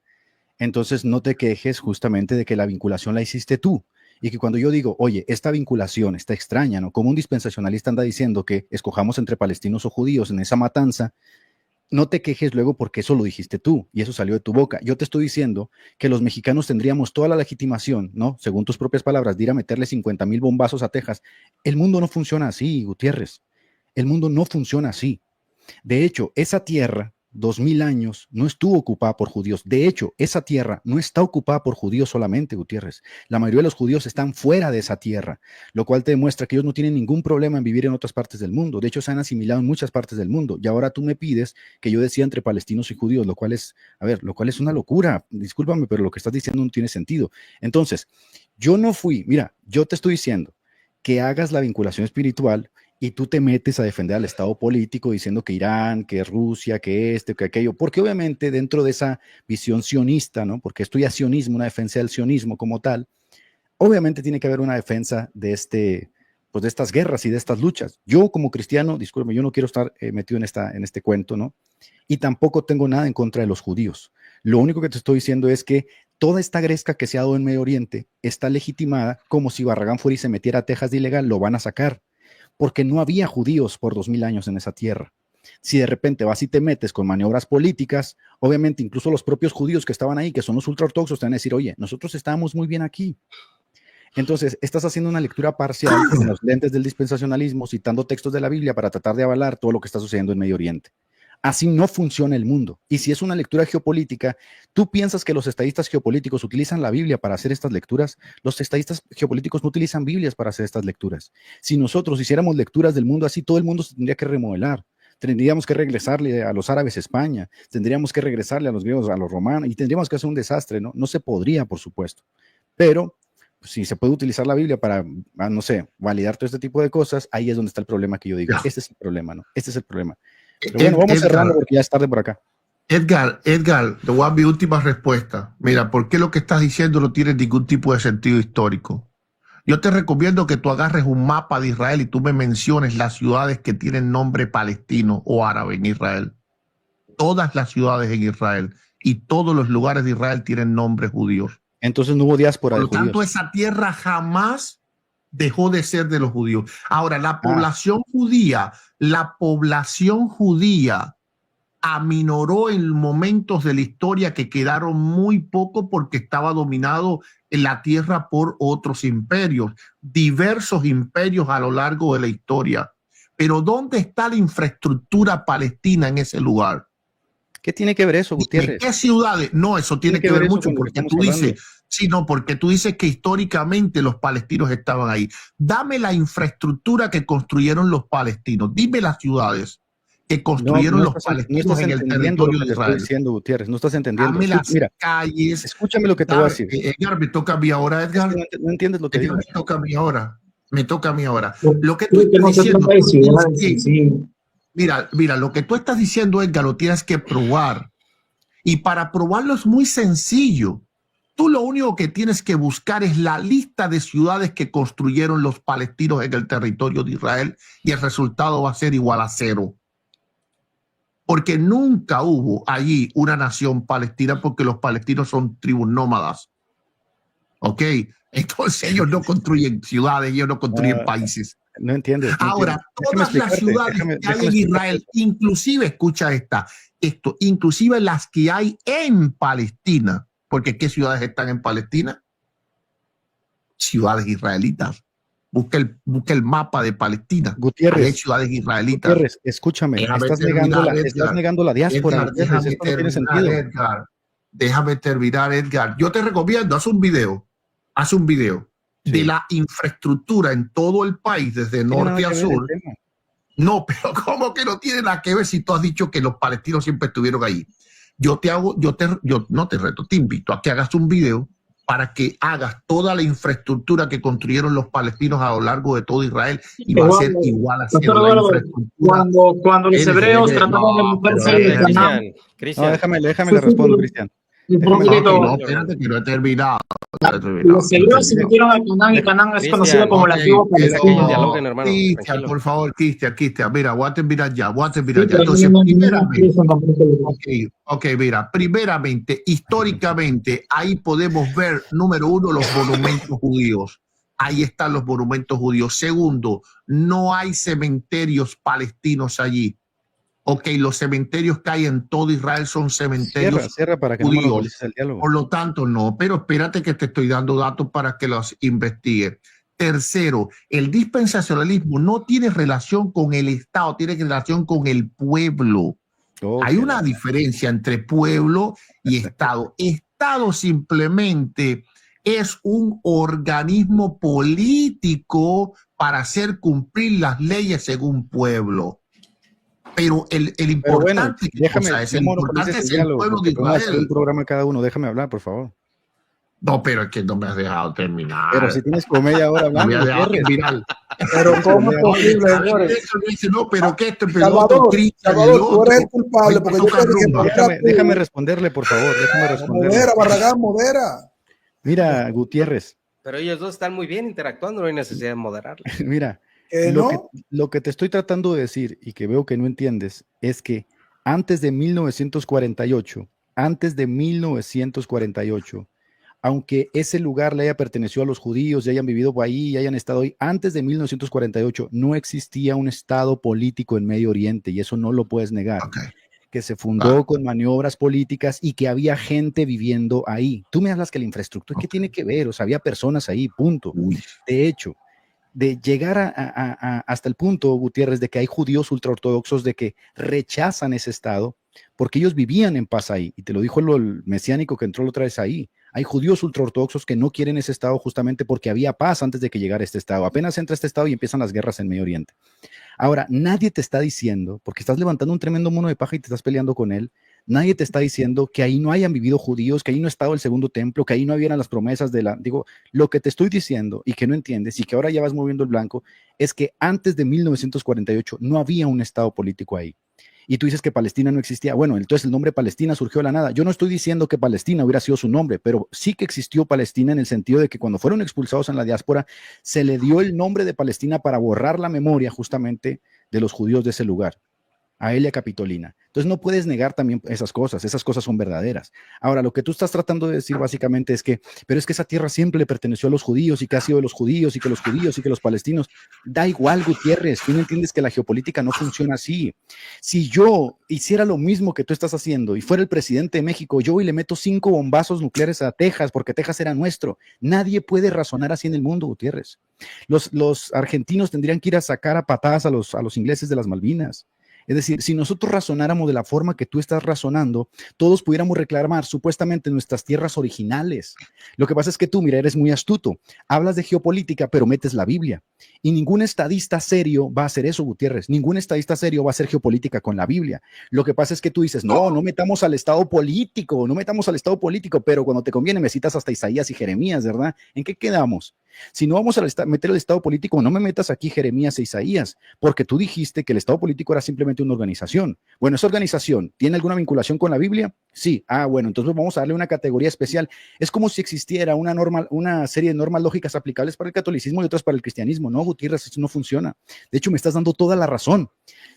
entonces no te quejes justamente de que la vinculación la hiciste tú. Y que cuando yo digo, oye, esta vinculación está extraña, ¿no? Como un dispensacionalista anda diciendo que escojamos entre palestinos o judíos en esa matanza, no te quejes luego porque eso lo dijiste tú y eso salió de tu boca. Yo te estoy diciendo que los mexicanos tendríamos toda la legitimación, ¿no? Según tus propias palabras, de ir a meterle 50,000 bombazos a Texas. El mundo no funciona así, Gutiérrez. El mundo no funciona así. De hecho, esa tierra, 2000 años, no estuvo ocupada por judíos. De hecho, esa tierra no está ocupada por judíos solamente, Gutiérrez. La mayoría de los judíos están fuera de esa tierra, lo cual te demuestra que ellos no tienen ningún problema en vivir en otras partes del mundo. De hecho, se han asimilado en muchas partes del mundo. Y ahora tú me pides que yo decida entre palestinos y judíos, lo cual es una locura. Discúlpame, pero lo que estás diciendo no tiene sentido. Entonces, yo no fui, mira, yo te estoy diciendo que hagas la vinculación espiritual y tú te metes a defender al Estado político diciendo que Irán, que Rusia, que que aquello, porque obviamente dentro de esa visión sionista, ¿no? Porque esto ya es sionismo, una defensa del sionismo como tal, obviamente tiene que haber una defensa de pues de estas guerras y de estas luchas. Yo como cristiano, discúlpeme, yo no quiero estar metido en este cuento, ¿no? Y tampoco tengo nada en contra de los judíos. Lo único que te estoy diciendo es que toda esta gresca que se ha dado en Medio Oriente está legitimada como si Barragán fuera y se metiera a Texas de ilegal, lo van a sacar. Porque no había judíos por 2000 años en esa tierra. Si de repente vas y te metes con maniobras políticas, obviamente incluso los propios judíos que estaban ahí, que son los ultraortodoxos, te van a decir, oye, nosotros estábamos muy bien aquí. Entonces, estás haciendo una lectura parcial con los lentes del dispensacionalismo, citando textos de la Biblia para tratar de avalar todo lo que está sucediendo en Medio Oriente. Así no funciona el mundo. Y si es una lectura geopolítica, ¿tú piensas que los estadistas geopolíticos utilizan la Biblia para hacer estas lecturas? Los estadistas geopolíticos no utilizan Biblias para hacer estas lecturas. Si nosotros hiciéramos lecturas del mundo así, todo el mundo se tendría que remodelar. Tendríamos que regresarle a los árabes a España, tendríamos que regresarle a los griegos, a los romanos, y tendríamos que hacer un desastre, ¿no? No se podría, por supuesto. Pero pues, si se puede utilizar la Biblia para, no sé, validar todo este tipo de cosas, ahí es donde está el problema que yo digo. Este es el problema, ¿no? Este es el problema. Pero bueno, vamos cerrando porque ya es tarde por acá. Edgar, te voy a dar mi última respuesta. Mira, ¿por qué lo que estás diciendo no tiene ningún tipo de sentido histórico? Yo te recomiendo que tú agarres un mapa de Israel y tú me menciones las ciudades que tienen nombre palestino o árabe en Israel. Todas las ciudades en Israel y todos los lugares de Israel tienen nombres judíos. Entonces no hubo diáspora de judíos. Por lo tanto, esa tierra jamás dejó de ser de los judíos. Ahora, la población judía aminoró en momentos de la historia que quedaron muy poco porque estaba dominado en la tierra por otros imperios, diversos imperios a lo largo de la historia. Pero ¿dónde está la infraestructura palestina en ese lugar? ¿Qué tiene que ver eso, Gutiérrez? ¿Qué ciudades? No, eso tiene que ver mucho porque tú dices, porque tú dices que históricamente los palestinos estaban ahí. Dame la infraestructura que construyeron los palestinos. Dime las ciudades que construyeron los palestinos en el territorio de Israel. Diciendo, Gutiérrez, no estás entendiendo. Dame las calles. Escúchame lo que te voy a decir. Edgar, me toca a mí ahora, Edgar. No entiendes lo que digo. Me toca a mí ahora. Me toca a mí ahora. Lo que tú estás diciendo. Mira, lo que tú estás diciendo, Edgar, lo tienes que probar. Y para probarlo es muy sencillo. Tú lo único que tienes que buscar es la lista de ciudades que construyeron los palestinos en el territorio de Israel y el resultado va a ser igual a 0. Porque nunca hubo allí una nación palestina porque los palestinos son tribus nómadas. ¿Ok? Entonces ellos no construyen ciudades, ellos no construyen países. No entiendes. Ahora, todas las ciudades que hay en Israel, inclusive, escucha inclusive las que hay en Palestina, porque ¿qué ciudades están en Palestina? Ciudades israelitas. Busca el mapa de Palestina. Gutiérrez, hay ciudades israelitas. Gutiérrez, escúchame, estás negando la diáspora. Edgar, esto no tiene sentido. Edgar, déjame terminar, Edgar. Yo te recomiendo, haz un video de la infraestructura en todo el país, desde norte a sur. No, pero ¿cómo que no tiene nada que ver si tú has dicho que los palestinos siempre estuvieron ahí? Yo no te reto, te invito a que hagas un video para que hagas toda la infraestructura que construyeron los palestinos a lo largo de todo Israel y va a ser igual a cero la infraestructura. Cuando los hebreos trataban de moverse de Canaán. Déjame le respondo, Cristian. No, espérate que no he terminado. Los hebreos se metieron a Canaán y Canaán es conocido como la antigua Palestina. Dialoguen, hermano. Cristian, por favor, Cristian, mira, voy a terminar ya. Entonces, primeramente, históricamente, ahí podemos ver, número uno, los monumentos judíos. Ahí están los monumentos judíos. Segundo, no hay cementerios palestinos allí. Los cementerios que hay en todo Israel son cementerios cierra para que judíos. No monopolices el diálogo. Por lo tanto, no. Pero espérate que te estoy dando datos para que los investigue. Tercero, el dispensacionalismo no tiene relación con el Estado, tiene relación con el pueblo. Hay una diferencia entre pueblo y Estado. Estado simplemente es un organismo político para hacer cumplir las leyes según pueblo. Pero el importante, es el pueblo de Israel. Un programa cada uno, déjame hablar, por favor. No, pero es que no me has dejado terminar. Pero si tienes como media hora hablando. No me has dejado terminar. Pero ¿cómo es posible, señores? No, pero que esto Salvador, tú eres el culpable. Porque yo déjame responderle, por favor. Déjame responderle. Modera, Barragán, modera. Mira, Gutiérrez. Pero ellos dos están muy bien interactuando, no hay necesidad de moderarle. Mira, lo que te estoy tratando de decir y que veo que no entiendes es que antes de 1948, aunque ese lugar le haya pertenecido a los judíos y hayan vivido ahí y hayan estado ahí, antes de 1948 no existía un estado político en Medio Oriente y eso no lo puedes negar. Que se fundó con maniobras políticas y que había gente viviendo ahí. Tú me hablas que la infraestructura, ¿qué tiene que ver? O sea, había personas ahí, punto. De hecho, de llegar hasta el punto, Gutiérrez, de que hay judíos ultraortodoxos de que rechazan ese estado porque ellos vivían en paz ahí. Y te lo dijo el mesiánico que entró la otra vez ahí. Hay judíos ultraortodoxos que no quieren ese estado justamente porque había paz antes de que llegara este estado. Apenas entra este estado y empiezan las guerras en Medio Oriente. Ahora, nadie te está diciendo, porque estás levantando un tremendo mono de paja y te estás peleando con él, nadie te está diciendo que ahí no hayan vivido judíos, que ahí no ha estado el segundo templo, que ahí no habían las promesas de la... Digo, lo que te estoy diciendo y que no entiendes y que ahora ya vas moviendo el blanco es que antes de 1948 no había un estado político ahí. Y tú dices que Palestina no existía. Bueno, entonces el nombre Palestina surgió de la nada. Yo no estoy diciendo que Palestina hubiera sido su nombre, pero sí que existió Palestina en el sentido de que cuando fueron expulsados en la diáspora, se le dio el nombre de Palestina para borrar la memoria justamente de los judíos de ese lugar, a Elia Capitolina. Entonces no puedes negar también esas cosas son verdaderas. Ahora, lo que tú estás tratando de decir básicamente es que, pero es que esa tierra siempre le perteneció a los judíos y que ha sido de los judíos y que los judíos y que los palestinos. Da igual, Gutiérrez, tú no entiendes que la geopolítica no funciona así. Si yo hiciera lo mismo que tú estás haciendo y fuera el presidente de México, yo hoy le meto 5 bombazos nucleares a Texas porque Texas era nuestro. Nadie puede razonar así en el mundo, Gutiérrez. Los argentinos tendrían que ir a sacar a patadas a los ingleses de las Malvinas. Es decir, si nosotros razonáramos de la forma que tú estás razonando, todos pudiéramos reclamar supuestamente nuestras tierras originales. Lo que pasa es que tú, mira, eres muy astuto. Hablas de geopolítica, pero metes la Biblia. Y ningún estadista serio va a hacer eso, Gutiérrez. Ningún estadista serio va a hacer geopolítica con la Biblia. Lo que pasa es que tú dices, no metamos al Estado político, pero cuando te conviene me citas hasta Isaías y Jeremías, ¿verdad? ¿En qué quedamos? Si no vamos a meter el Estado político, no me metas aquí Jeremías e Isaías, porque tú dijiste que el Estado político era simplemente una organización. Bueno, ¿esa organización tiene alguna vinculación con la Biblia? Sí. Bueno, entonces vamos a darle una categoría especial. Es como si existiera una serie de normas lógicas aplicables para el catolicismo y otras para el cristianismo. No, Gutiérrez, eso no funciona. De hecho, me estás dando toda la razón.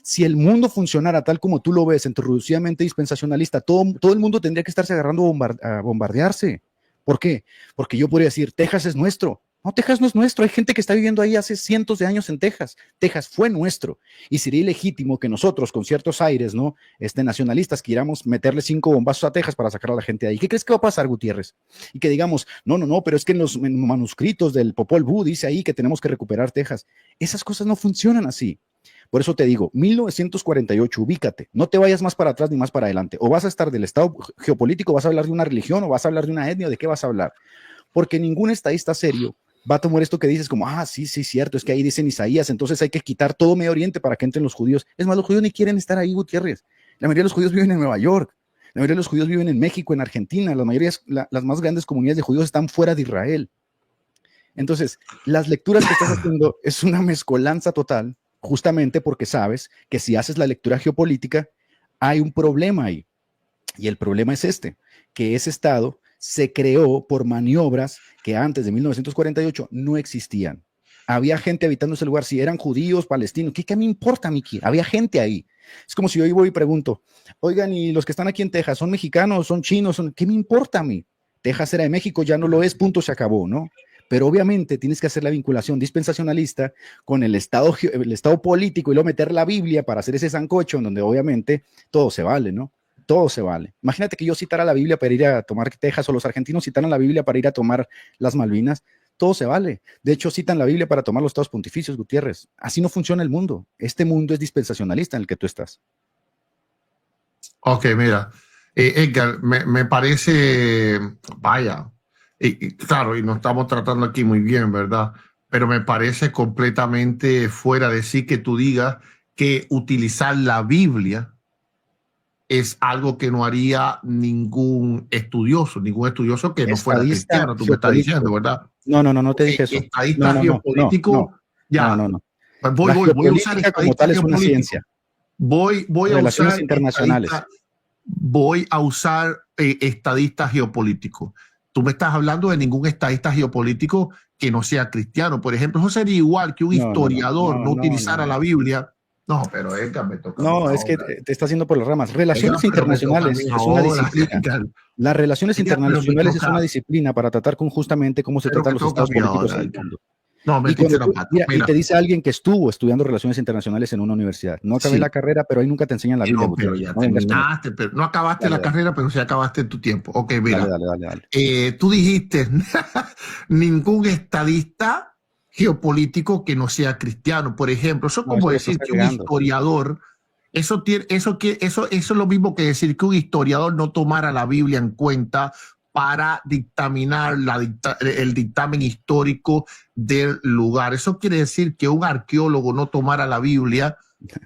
Si el mundo funcionara tal como tú lo ves, introducidamente dispensacionalista, todo el mundo tendría que estarse agarrando a bombardearse. ¿Por qué? Porque yo podría decir, Texas es nuestro. No, Texas no es nuestro. Hay gente que está viviendo ahí hace cientos de años en Texas. Texas fue nuestro. Y sería ilegítimo que nosotros, con ciertos aires, ¿no? Nacionalistas, quieramos meterle 5 bombazos a Texas para sacar a la gente de ahí. ¿Qué crees que va a pasar, Gutiérrez? Y que digamos, no, pero es que en los manuscritos del Popol Vuh dice ahí que tenemos que recuperar Texas. Esas cosas no funcionan así. Por eso te digo, 1948, ubícate. No te vayas más para atrás ni más para adelante. O vas a estar del estado geopolítico, vas a hablar de una religión, o vas a hablar de una etnia, ¿de qué vas a hablar? Porque ningún estadista serio va a tomar esto que dices como, sí, cierto, es que ahí dicen Isaías, entonces hay que quitar todo Medio Oriente para que entren los judíos. Es más, los judíos ni quieren estar ahí, Gutiérrez. La mayoría de los judíos viven en Nueva York, la mayoría de los judíos viven en México, en Argentina, las más grandes comunidades de judíos están fuera de Israel. Entonces, las lecturas que estás haciendo es una mezcolanza total, justamente porque sabes que si haces la lectura geopolítica, hay un problema ahí. Y el problema es que ese Estado se creó por maniobras que antes de 1948 no existían. Había gente habitando ese lugar, si eran judíos, palestinos, ¿qué me importa a mí? Había gente ahí. Es como si yo voy y pregunto, oigan, ¿y los que están aquí en Texas son mexicanos, son chinos? ¿Qué me importa a mí? Texas era de México, ya no lo es, punto, se acabó, ¿no? Pero obviamente tienes que hacer la vinculación dispensacionalista con el estado político y luego meter la Biblia para hacer ese sancocho en donde obviamente todo se vale, ¿no? Todo se vale. Imagínate que yo citara la Biblia para ir a tomar Texas o los argentinos citaran la Biblia para ir a tomar las Malvinas. Todo se vale. De hecho, citan la Biblia para tomar los estados pontificios, Gutiérrez. Así no funciona el mundo. Este mundo es dispensacionalista en el que tú estás. Ok, mira, Edgar, me parece, vaya, claro, y nos estamos tratando aquí muy bien, ¿verdad? Pero me parece completamente fuera de sí que tú digas que utilizar la Biblia es algo que no haría ningún estudioso que no fuera cristiano, tú me estás diciendo, ¿verdad? No te dije eso. Estadista geopolítico, ya. No. Voy a usar estadística como tal es una ciencia. Voy a Relaciones usar internacionales. Voy a usar estadista geopolítico. Tú me estás hablando de ningún estadista geopolítico que no sea cristiano. Por ejemplo, eso sería igual que un historiador no utilizara la Biblia. No, pero Edgar, me toca. No, es que te está haciendo por las ramas. Relaciones internacionales es una disciplina. Las relaciones internacionales es una disciplina para tratar justamente cómo se tratan los estados políticos en el mundo. No, y te dice alguien que estuvo estudiando relaciones internacionales en una universidad. No acabé la carrera, pero ahí nunca te enseñan la Biblia. No, pero ya terminaste, pero no acabaste la carrera, pero sí acabaste tu tiempo. Ok, mira. Dale. Tú dijiste ningún estadista geopolítico que no sea cristiano, por ejemplo. Eso es como decir que un historiador, eso es lo mismo que decir que un historiador no tomara la Biblia en cuenta para dictaminar el dictamen histórico del lugar. Eso quiere decir que un arqueólogo no tomara la Biblia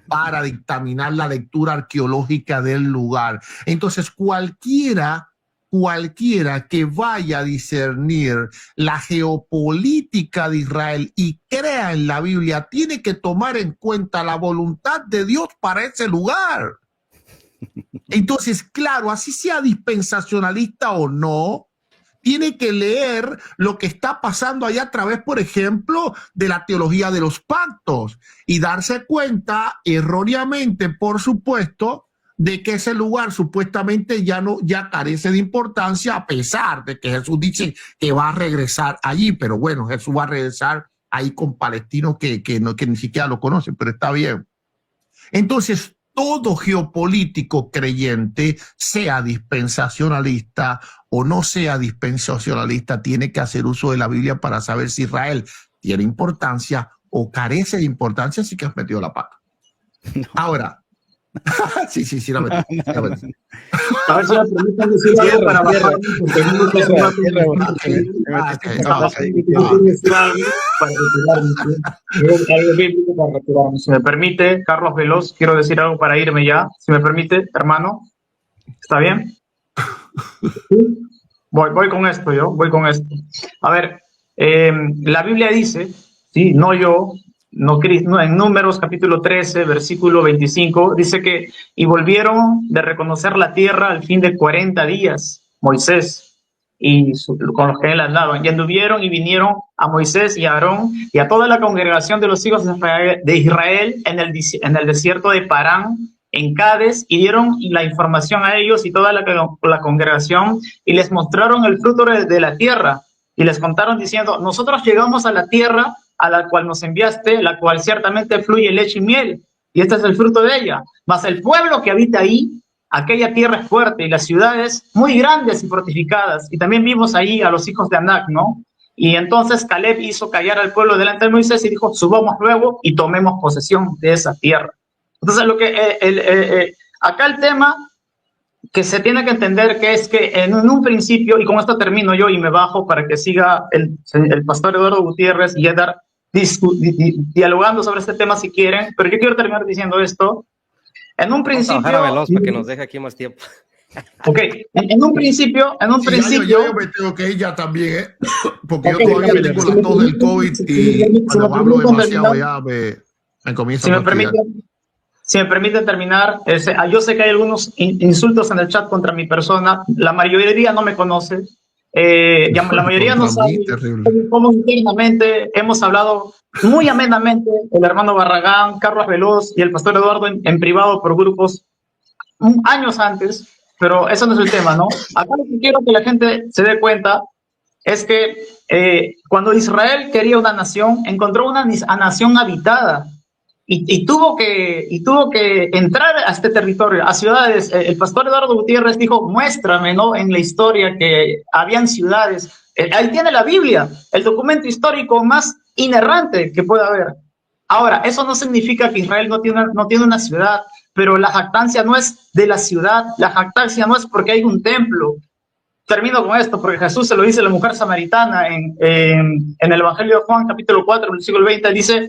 para dictaminar la lectura arqueológica del lugar. Entonces, cualquiera que vaya a discernir la geopolítica de Israel y crea en la Biblia, tiene que tomar en cuenta la voluntad de Dios para ese lugar. Entonces, claro, así sea dispensacionalista o no, tiene que leer lo que está pasando allá a través, por ejemplo, de la teología de los pactos y darse cuenta erróneamente, por supuesto, de que ese lugar supuestamente ya carece de importancia, a pesar de que Jesús dice que va a regresar allí. Pero bueno, Jesús va a regresar ahí con palestinos que ni siquiera lo conocen, pero está bien. Entonces, todo geopolítico creyente, sea dispensacionalista o no sea dispensacionalista, tiene que hacer uso de la Biblia para saber si Israel tiene importancia o carece de importancia, así que has metido la pata. No. Ahora, sí, la metí. A ver si me permiten decir algo para bajar. Si me permite, Carlos Veloz, quiero decir algo para irme ya. Si me permite, hermano. ¿Está bien? ¿Sí? Voy con esto, voy con esto. A ver, la Biblia dice, sí, no yo, no en Números capítulo 13, versículo 25, dice que y volvieron de reconocer la tierra al fin de 40 días, Moisés y con los que él andaban, y anduvieron y vinieron a Moisés y a Aarón y a toda la congregación de los hijos de Israel en el desierto de Parán, en Cades, y dieron la información a ellos y toda la congregación, y les mostraron el fruto de la tierra, y les contaron diciendo, nosotros llegamos a la tierra a la cual nos enviaste, la cual ciertamente fluye leche y miel, y este es el fruto de ella. Mas el pueblo que habita ahí, aquella tierra es fuerte, y las ciudades muy grandes y fortificadas, y también vimos ahí a los hijos de Anac, ¿no? Y entonces Caleb hizo callar al pueblo delante de Moisés y dijo, subamos luego y tomemos posesión de esa tierra. Entonces, acá el tema que se tiene que entender que es que en un principio, y con esto termino yo y me bajo para que siga el pastor Eduardo Gutiérrez y Edgar dialogando sobre este tema si quieren, pero yo quiero terminar diciendo esto. En un principio... Vamos a bajar a Veloz para que nos deje aquí más tiempo. Ok, en un principio... Yo me tengo que ir ya también, porque yo todavía tengo la tos del COVID y cuando hablo demasiado ya me comienza a Si me permiten terminar, yo sé que hay algunos insultos en el chat contra mi persona. La mayoría no me conoce. La mayoría no sabe cómo internamente hemos hablado muy amenamente el hermano Barragán, Carlos Veloz y el pastor Eduardo en privado por grupos años antes, pero eso no es el tema, ¿no? Acá lo que quiero que la gente se dé cuenta es que cuando Israel quería una nación, encontró una nación habitada y tuvo que entrar a este territorio, a ciudades. El pastor Eduardo Gutiérrez dijo, muéstrame, ¿no?, en la historia que habían ciudades. Ahí tiene la Biblia, el documento histórico más inerrante que pueda haber. Ahora, eso no significa que Israel no tiene una ciudad, pero la jactancia no es de la ciudad, la jactancia no es porque hay un templo. Termino con esto, porque Jesús se lo dice a la mujer samaritana en el Evangelio de Juan, capítulo 4, versículo 20, dice,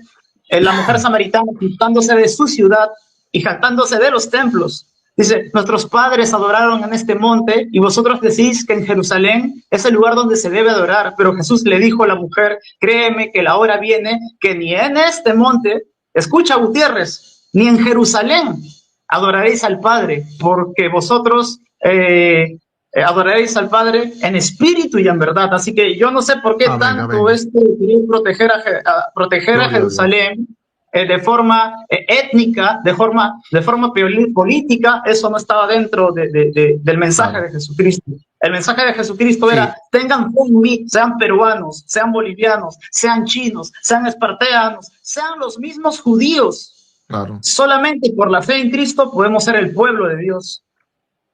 la mujer samaritana jactándose de su ciudad y jactándose de los templos. Dice, nuestros padres adoraron en este monte y vosotros decís que en Jerusalén es el lugar donde se debe adorar. Pero Jesús le dijo a la mujer, créeme que la hora viene que ni en este monte, escucha Gutiérrez, ni en Jerusalén adoraréis al Padre, porque vosotros adoraréis al Padre en espíritu y en verdad. Así que yo no sé por qué tanto esto de querer proteger a Jerusalén de forma étnica, de forma política. Eso no estaba dentro del mensaje de Jesucristo. El mensaje de Jesucristo era, tengan fe en mí, sean peruanos, sean bolivianos, sean chinos, sean espartanos, sean los mismos judíos. Claro. Solamente por la fe en Cristo podemos ser el pueblo de Dios.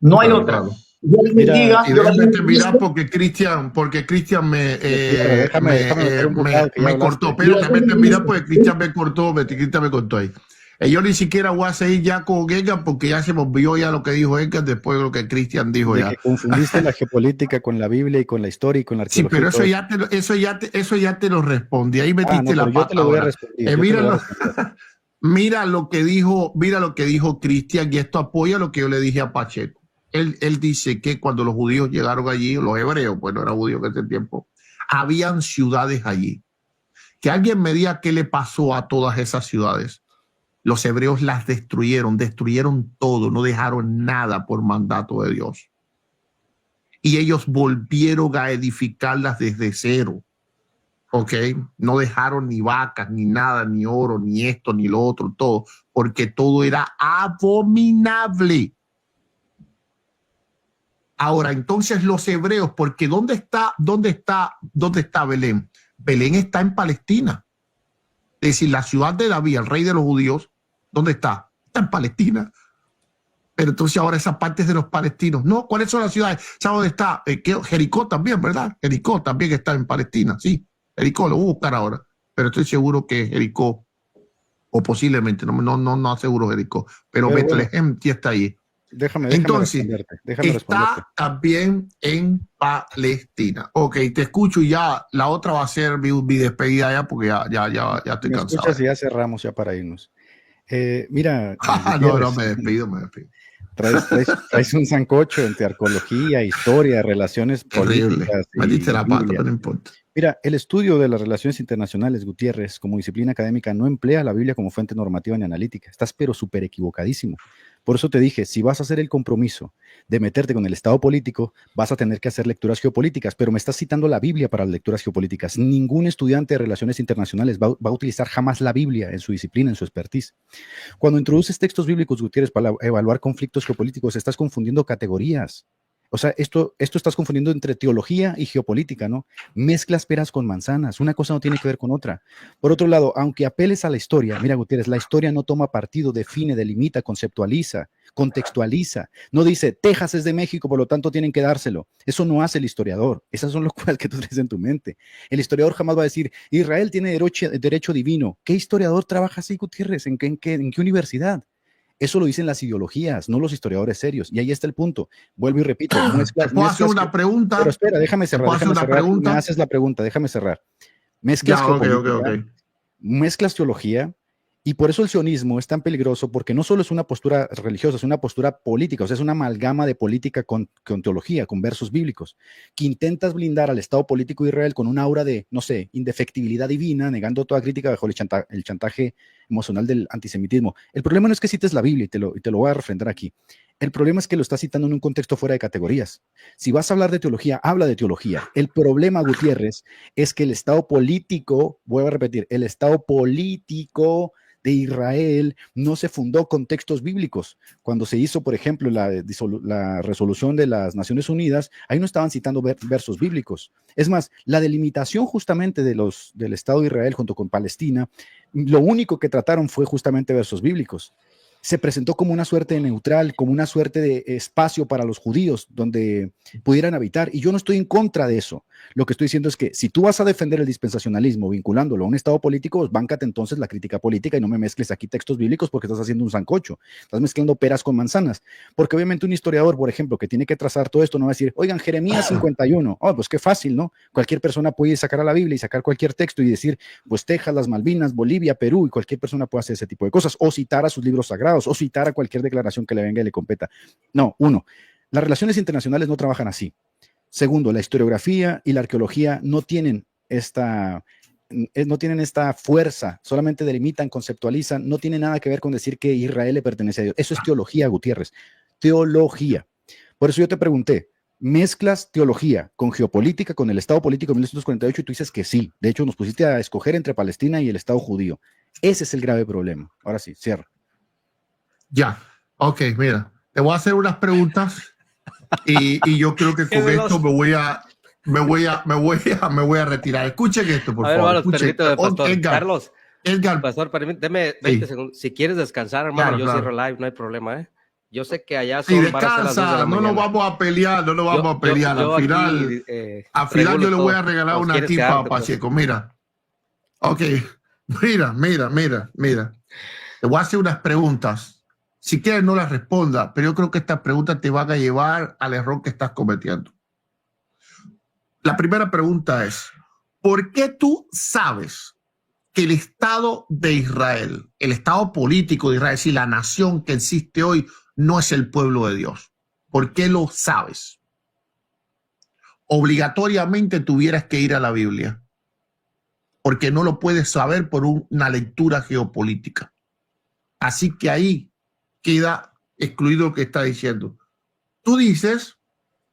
No hay otra. Claro. Mira, y déjame terminar porque Cristian me cortó, pero déjame terminar porque Cristian me cortó ahí. Yo ni siquiera voy a seguir ya con Edgar porque ya se me olvidó ya lo que dijo Edgar después de lo que Cristian dijo ya. Que confundiste la geopolítica con la Biblia y con la historia y con la arqueología. Sí, pero eso ya te lo respondí. Ahí metiste la pata. Yo te lo voy a responder. Mira lo que dijo Cristian, y esto apoya lo que yo le dije a Pacheco. Él dice que cuando los judíos llegaron allí, los hebreos, pues no eran judíos en ese tiempo, habían ciudades allí. Que alguien me diga qué le pasó a todas esas ciudades. Los hebreos las destruyeron todo, no dejaron nada por mandato de Dios. Y ellos volvieron a edificarlas desde cero. ¿Ok? No dejaron ni vacas, ni nada, ni oro, ni esto, ni lo otro, todo, porque todo era abominable. Ahora, entonces los hebreos, porque ¿dónde está Belén? Belén está en Palestina. Es decir, la ciudad de David, el rey de los judíos, ¿dónde está? Está en Palestina. Pero entonces ahora esa parte es de los palestinos. No, ¿cuáles son las ciudades? ¿Sabes dónde está? Jericó también, ¿verdad? Jericó también está en Palestina, sí. Jericó, lo voy a buscar ahora. Pero estoy seguro que Jericó, o posiblemente, no aseguro Jericó, pero Betlehem sí está ahí. Entonces, está también en Palestina. Ok, te escucho y ya la otra va a ser mi despedida ya porque ya estoy cansado. Escuchas y ya cerramos ya para irnos. Mira. No, me despido. Traes un sancocho entre arqueología, historia, relaciones políticas. Me diste la pata, no importa. Mira, el estudio de las relaciones internacionales, Gutiérrez, como disciplina académica, no emplea la Biblia como fuente normativa ni analítica. Estás pero súper equivocadísimo. Por eso te dije, si vas a hacer el compromiso de meterte con el Estado político, vas a tener que hacer lecturas geopolíticas, pero me estás citando la Biblia para las lecturas geopolíticas. Ningún estudiante de relaciones internacionales va a utilizar jamás la Biblia en su disciplina, en su expertise. Cuando introduces textos bíblicos, Gutiérrez, para evaluar conflictos geopolíticos, estás confundiendo categorías. O sea, esto estás confundiendo entre teología y geopolítica, ¿no? Mezclas peras con manzanas, una cosa no tiene que ver con otra. Por otro lado, aunque apeles a la historia, mira, Gutiérrez, la historia no toma partido, define, delimita, conceptualiza, contextualiza. No dice, Texas es de México, por lo tanto tienen que dárselo. Eso no hace el historiador. Esas son las cosas que tú traes en tu mente. El historiador jamás va a decir, Israel tiene derecho divino. ¿Qué historiador trabaja así, Gutiérrez? ¿En qué universidad? Eso lo dicen las ideologías, no los historiadores serios. Y ahí está el punto. Vuelvo y repito. ¿Puedo hacer una pregunta? Pero espera, déjame cerrar. Me haces la pregunta, déjame cerrar. Mezclas teología Y por eso el sionismo es tan peligroso, porque no solo es una postura religiosa, es una postura política, o sea, es una amalgama de política con teología, con versos bíblicos, que intentas blindar al Estado político de Israel con un aura de, no sé, indefectibilidad divina, negando toda crítica bajo el chantaje emocional del antisemitismo. El problema no es que cites la Biblia, y te lo voy a refrendar aquí. El problema es que lo estás citando en un contexto fuera de categorías. Si vas a hablar de teología, habla de teología. El problema, Gutiérrez, es que el Estado político, voy a repetir, el Estado político de Israel no se fundó con textos bíblicos. Cuando se hizo, por ejemplo, la resolución de las Naciones Unidas, ahí no estaban citando versos bíblicos. Es más, la delimitación justamente del Estado de Israel junto con Palestina, lo único que trataron fue justamente versos bíblicos. Se presentó como una suerte de neutral, como una suerte de espacio para los judíos donde pudieran habitar. Y yo no estoy en contra de eso. Lo que estoy diciendo es que si tú vas a defender el dispensacionalismo vinculándolo a un Estado político, pues báncate entonces la crítica política y no me mezcles aquí textos bíblicos porque estás haciendo un sancocho. Estás mezclando peras con manzanas. Porque obviamente un historiador, por ejemplo, que tiene que trazar todo esto, no va a decir, oigan, Jeremías 51. Oh, pues qué fácil, ¿no? Cualquier persona puede sacar a la Biblia y sacar cualquier texto y decir, pues Texas, las Malvinas, Bolivia, Perú, y cualquier persona puede hacer ese tipo de cosas. O citar a sus libros sagrados, o citar a cualquier declaración que le venga y le competa. No, uno, las relaciones internacionales no trabajan así. Segundo, la historiografía y la arqueología no tienen esta fuerza, solamente delimitan, conceptualizan, no tiene nada que ver con decir que Israel le pertenece a Dios. Eso es teología, Gutiérrez, teología. Por eso yo te pregunté, ¿mezclas teología con geopolítica, con el Estado político de 1948? Y tú dices que sí. De hecho, nos pusiste a escoger entre Palestina y el Estado judío. Ese es el grave problema. Ahora sí, cierra. Ya, ok, mira, te voy a hacer unas preguntas y yo creo que con esto me voy a retirar. Escuchen esto, por favor. Hermanos, permíteme, pastor. Edgar, Edgar, pastor, permíteme 20 segundos. Si quieres descansar, hermano, yo cierro live, no hay problema, ¿eh? Yo sé que allá son para hacer las 2 de la mañana. No nos vamos a pelear, al final yo le voy a regalar una tipa a Pacheco. Mira, ok, mira. Te voy a hacer unas preguntas. Si quieres no las responda, pero yo creo que estas preguntas te van a llevar al error que estás cometiendo. La primera pregunta es, ¿por qué tú sabes que el Estado de Israel, el Estado político de Israel, es decir, la nación que existe hoy, no es el pueblo de Dios? ¿Por qué lo sabes? Obligatoriamente tuvieras que ir a la Biblia, porque no lo puedes saber por una lectura geopolítica. Así que ahí queda excluido lo que está diciendo. Tú dices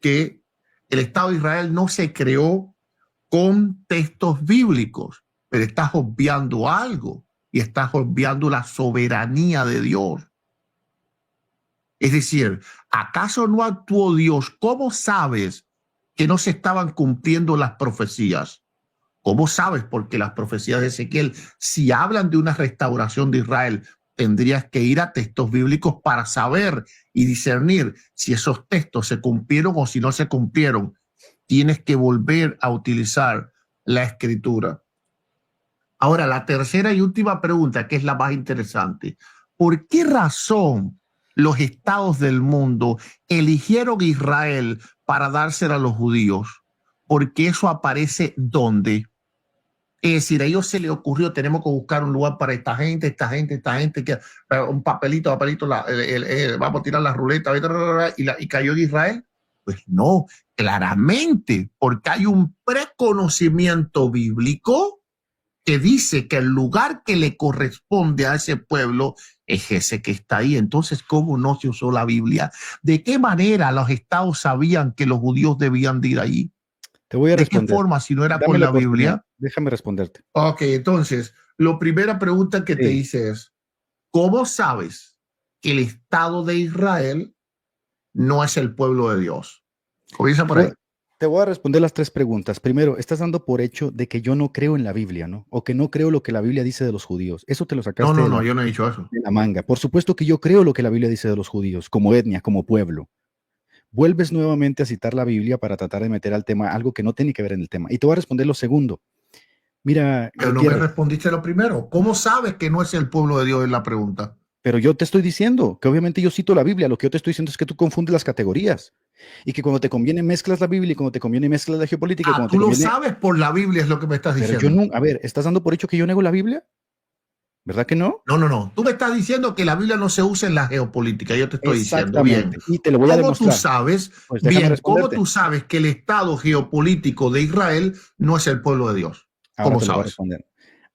que el Estado de Israel no se creó con textos bíblicos, pero estás obviando algo y estás obviando la soberanía de Dios. Es decir, ¿acaso no actuó Dios? ¿Cómo sabes que no se estaban cumpliendo las profecías? ¿Cómo sabes? Porque las profecías de Ezequiel, si hablan de una restauración de Israel, tendrías que ir a textos bíblicos para saber y discernir si esos textos se cumplieron o si no se cumplieron. Tienes que volver a utilizar la escritura. Ahora, la tercera y última pregunta, que es la más interesante. ¿Por qué razón los estados del mundo eligieron Israel para dársela a los judíos? Porque eso aparece ¿dónde? Es decir, a ellos se les ocurrió, tenemos que buscar un lugar para esta gente, que un papelito, vamos a tirar la ruleta y cayó en Israel. Pues no, claramente, porque hay un preconocimiento bíblico que dice que el lugar que le corresponde a ese pueblo es ese que está ahí. Entonces, ¿cómo no se usó la Biblia? ¿De qué manera los estados sabían que los judíos debían de ir allí? Te voy a responder. ¿De qué forma si no era por la Biblia? Déjame responderte. Ok, entonces, la primera pregunta que te hice es, ¿cómo sabes que el Estado de Israel no es el pueblo de Dios? Comienza por ahí. Te voy a responder las 3 preguntas. Primero, estás dando por hecho de que yo no creo en la Biblia, ¿no? O que no creo lo que la Biblia dice de los judíos. Eso te lo sacaste No, yo no he dicho eso. De la manga. Por supuesto que yo creo lo que la Biblia dice de los judíos, como etnia, como pueblo. Vuelves nuevamente a citar la Biblia para tratar de meter al tema algo que no tiene que ver en el tema. Y te voy a responder lo segundo. Mira, pero no me respondiste lo primero. ¿Cómo sabes que no es el pueblo de Dios? Es la pregunta. Pero yo te estoy diciendo que obviamente yo cito la Biblia. Lo que yo te estoy diciendo es que tú confundes las categorías y que cuando te conviene mezclas la Biblia y cuando te conviene mezclas la geopolítica. Tú lo sabes por la Biblia, es lo que me estás diciendo. Pero yo no, a ver, ¿estás dando por hecho que yo nego la Biblia? ¿Verdad que no? No, no, no. Tú me estás diciendo que la Biblia no se usa en la geopolítica. Yo te estoy diciendo bien. Y te lo voy a ¿Cómo demostrar. tú sabes, Pues déjame bien, cómo responderte. tú sabes que el estado geopolítico de Israel no es el pueblo de Dios? Ahora ¿Cómo te lo voy a sabes? responder.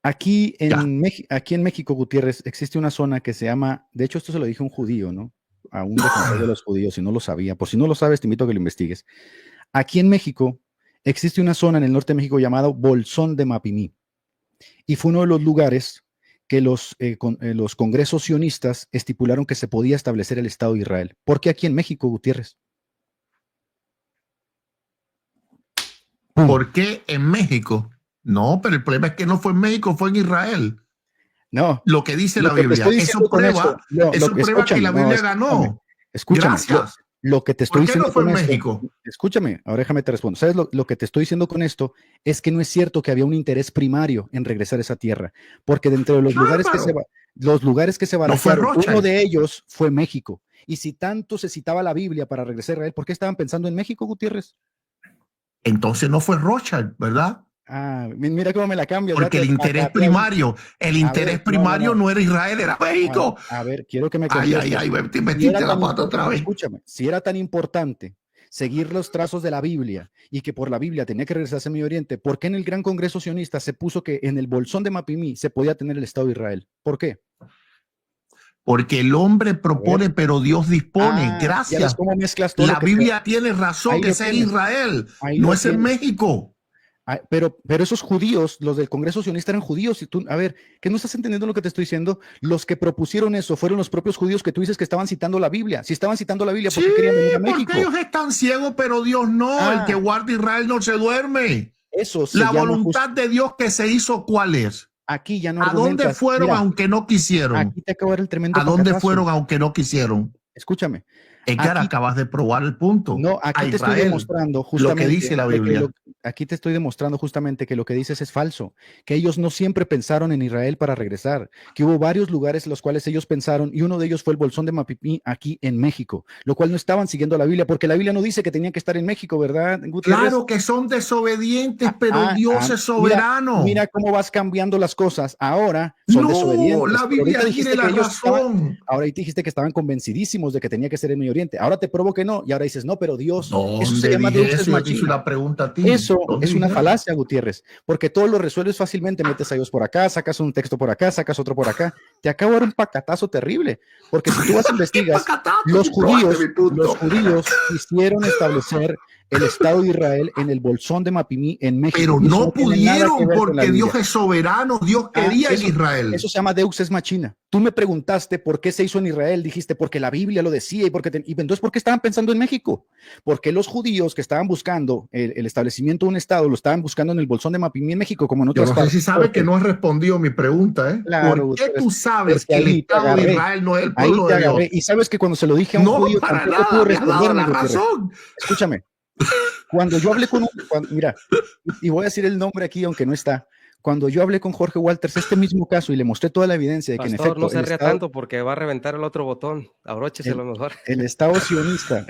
Aquí en México, Gutiérrez, existe una zona que se llama, de hecho esto se lo dije a un judío, ¿no? A un defensor de los judíos, si no lo sabía. Por si no lo sabes, te invito a que lo investigues. Aquí en México existe una zona en el norte de México llamado Bolsón de Mapimí. Y fue uno de los lugares que los congresos sionistas estipularon que se podía establecer el Estado de Israel. ¿Por qué aquí en México, Gutiérrez? ¡Pum! ¿Por qué en México? No, pero el problema es que no fue en México, fue en Israel. No. Lo que dice Lo la que te Biblia, estoy eso diciendo con prueba, esto, no, eso prueba que escúchame, la no, Biblia ganó. Escúchame. Gracias. Lo que te estoy ¿Por qué diciendo no fue con en esto, México? escúchame, ahora déjame te respondo. ¿Sabes lo que te estoy diciendo con esto? Es que no es cierto que había un interés primario en regresar a esa tierra, porque dentro de los lugares que se barajaron, Rothschild. uno de ellos fue México. Y si tanto se citaba la Biblia para regresar a Israel, ¿por qué estaban pensando en México, Gutiérrez? Entonces no fue Rothschild, ¿verdad? Ah, mira cómo me la cambias. Porque el interés primario, no era Israel, era México. A ver, quiero que me contestes. Me metiste la pata otra vez. Escúchame, si era tan importante seguir los trazos de la Biblia y que por la Biblia tenía que regresarse a Medio Oriente, ¿por qué en el Gran Congreso Sionista se puso que en el Bolsón de Mapimí se podía tener el Estado de Israel? ¿Por qué? Porque el hombre propone, pero Dios dispone. Gracias. ¿Cómo mezclas todo la Biblia tiene razón que es en Israel, no es en México. Pero esos judíos, los del Congreso Sionista eran judíos. Y tú, a ver, ¿qué no estás entendiendo lo que te estoy diciendo? Los que propusieron eso fueron los propios judíos que tú dices que estaban citando la Biblia. Si estaban citando la Biblia, ¿por qué querían venir a México? Porque ellos están ciegos, pero Dios no. El que guarda Israel no se duerme. Eso la voluntad de Dios que se hizo, ¿cuál es? Aquí ya no ¿A dónde fueron aunque no quisieron? Aquí te acabo de dar el tremendo ¿A dónde fueron aunque no quisieron? Escúchame. Edgar, acabas de probar el punto. No, aquí te estoy demostrando justamente lo que dice la Biblia. Aquí te estoy demostrando justamente que lo que dices es falso, que ellos no siempre pensaron en Israel para regresar, que hubo varios lugares en los cuales ellos pensaron y uno de ellos fue el Bolsón de Mapimí aquí en México, lo cual no estaban siguiendo la Biblia, porque la Biblia no dice que tenían que estar en México, ¿verdad, Gutiérrez? Claro que son desobedientes, pero Dios es soberano. Mira cómo vas cambiando las cosas. Ahora son desobedientes. La Biblia tiene la razón. Ahora dijiste que estaban convencidísimos de que tenía que ser en Medio Oriente. Ahora te probo que no, y ahora dices, no, pero Dios, eso se llama Deus Machina. Una pregunta a ti. Eso es una falacia, Gutiérrez, porque todo lo resuelves fácilmente, metes a Dios por acá, sacas un texto por acá, sacas otro por acá. Te acabo de dar un pacatazo terrible, porque si tú vas a investigar, los judíos quisieron establecer el Estado de Israel en el Bolsón de Mapimí en México. Pero no pudieron porque Dios es soberano, Dios quería en Israel. Eso se llama Deus Ex Machina. Tú me preguntaste por qué se hizo en Israel, dijiste porque la Biblia lo decía y entonces ¿por qué estaban pensando en México? Porque los judíos que estaban buscando el establecimiento de un Estado lo estaban buscando en el Bolsón de Mapimí en México, como en otras partes. Yo no sé si sabes que no has respondido mi pregunta, ¿eh? Claro, ¿por qué tú sabes que el Estado de Israel no es el pueblo de Dios? Y sabes que cuando se lo dije a un judío, para nada, me has dado la razón. Escúchame. Cuando yo hablé con mira, y voy a decir el nombre aquí, aunque no está. Cuando yo hablé con Jorge Walters, este mismo caso, y le mostré toda la evidencia de que en efecto. No se ría tanto porque va a reventar el otro botón. Abróchese lo mejor. El Estado sionista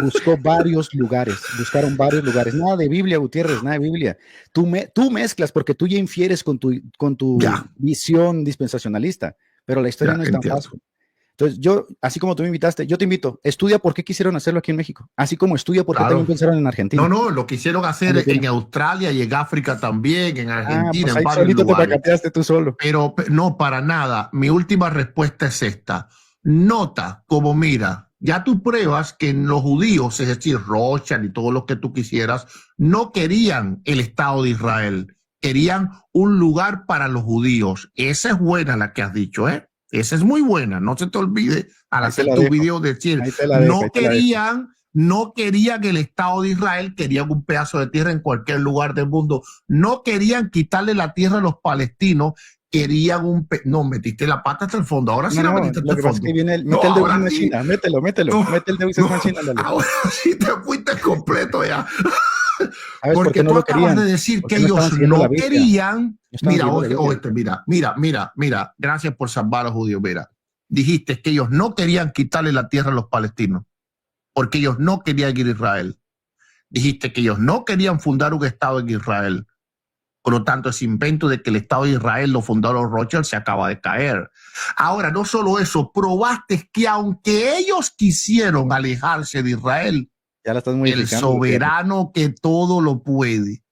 buscó varios lugares, buscaron varios lugares. Nada de Biblia, Gutiérrez, nada de Biblia. Tú mezclas porque tú ya infieres con tu visión dispensacionalista, pero la historia no es tan fácil. Entonces, yo, así como tú me invitaste, yo te invito, estudia por qué quisieron hacerlo aquí en México, así como estudia por qué también pensaron en Argentina. No, lo quisieron hacer en Australia y en África también, en Argentina, pues en varios lugares. Te pacateaste tú solo. Pero no, para nada. Mi última respuesta es esta. Nota como mira, ya tú pruebas que los judíos, es decir, Rothschild y todos los que tú quisieras, no querían el Estado de Israel, querían un lugar para los judíos. Esa es buena la que has dicho, ¿eh? Esa es muy buena, no se te olvide al hacer tu video decir, no querían el Estado de Israel, querían un pedazo de tierra en cualquier lugar del mundo, no querían quitarle la tierra a los palestinos, querían no, metiste la pata hasta el fondo, ahora sí la metiste hasta el fondo. Mete el Deus Ex Machina, ahora sí te fuiste completo ya. Porque tú acabas de decir que ellos no querían. Mira, gracias por salvar a los judíos. Mira, dijiste que ellos no querían quitarle la tierra a los palestinos, porque ellos no querían ir a Israel. Dijiste que ellos no querían fundar un Estado en Israel, Por lo tanto, ese invento de que el Estado de Israel lo fundaron los Rothschild se acaba de caer. Ahora, no solo eso, probaste que aunque ellos quisieron alejarse de Israel, Ya la estás el modificando. soberano que todo lo puede,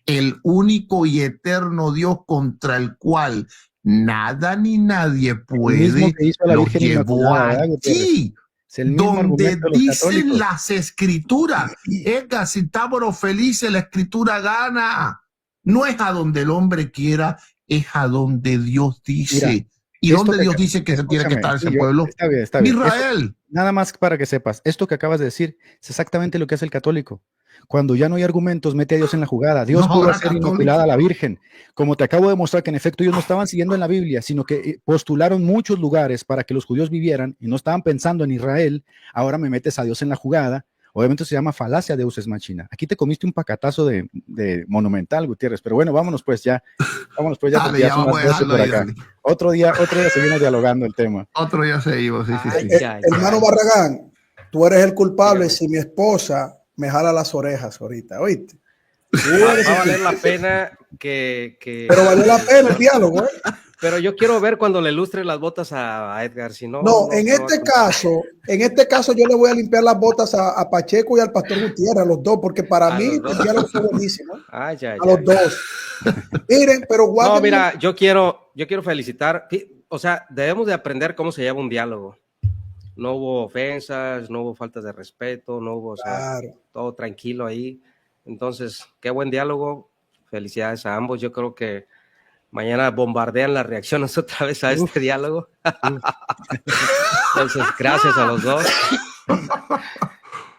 el único y eterno Dios contra el cual nada ni nadie El mismo puede, que hizo a la los Virgen llevó Inmaculada, ¿verdad, Gutiérrez? aquí, Es el mismo donde argumento de los dicen católicos. las escrituras. Edgar, si estamos felices, la escritura gana. No es a donde el hombre quiera, es a donde Dios dice. Mira, ¿y esto dónde que Dios acá- dice que se tiene que escúchame, estar sí, ese pueblo? Está bien, está En bien. Israel. Nada más para que sepas, esto que acabas de decir es exactamente lo que hace el católico. Cuando ya no hay argumentos, mete a Dios en la jugada. Dios No pudo habrá hacer católico. Inmaculada a la Virgen. Como te acabo de mostrar que en efecto ellos no estaban siguiendo en la Biblia, sino que postularon muchos lugares para que los judíos vivieran y no estaban pensando en Israel. Ahora me metes a Dios en la jugada. Obviamente se llama falacia Deus ex machina. Aquí te comiste un pacatazo de monumental, Gutiérrez. Pero bueno, vámonos pues ya. Vámonos pues ya, Dale, porque ya ya son vamos a las 12 dejarlo por ahí, acá. dale. Otro día seguimos dialogando el tema. Otro día seguimos, sí, sí, Ay, sí. ay, Hermano ay. Barragán, tú eres el culpable Dígame. si mi esposa me jala las orejas ahorita, ¿oíste? Tú Va eres a el valer la culpable. pena que... Pero valió la pena el diálogo, ¿eh? Pero yo quiero ver cuando le lustre las botas a Edgar, si no... No, en va a este caso yo le voy a limpiar las botas a Pacheco y al Pastor Gutiérrez, a los dos, porque para A mí los el dos. diálogo fue buenísimo, ¿eh? Ay, ay, A los ay. dos. Miren, pero No, guarden. mira, yo quiero felicitar, o sea, debemos de aprender cómo se lleva un diálogo. No hubo ofensas, no hubo faltas de respeto, no hubo, o sea, Claro. todo tranquilo ahí. Entonces, qué buen diálogo. Felicidades a ambos. Yo creo que mañana bombardean las reacciones otra vez a este diálogo. Entonces, gracias a los dos.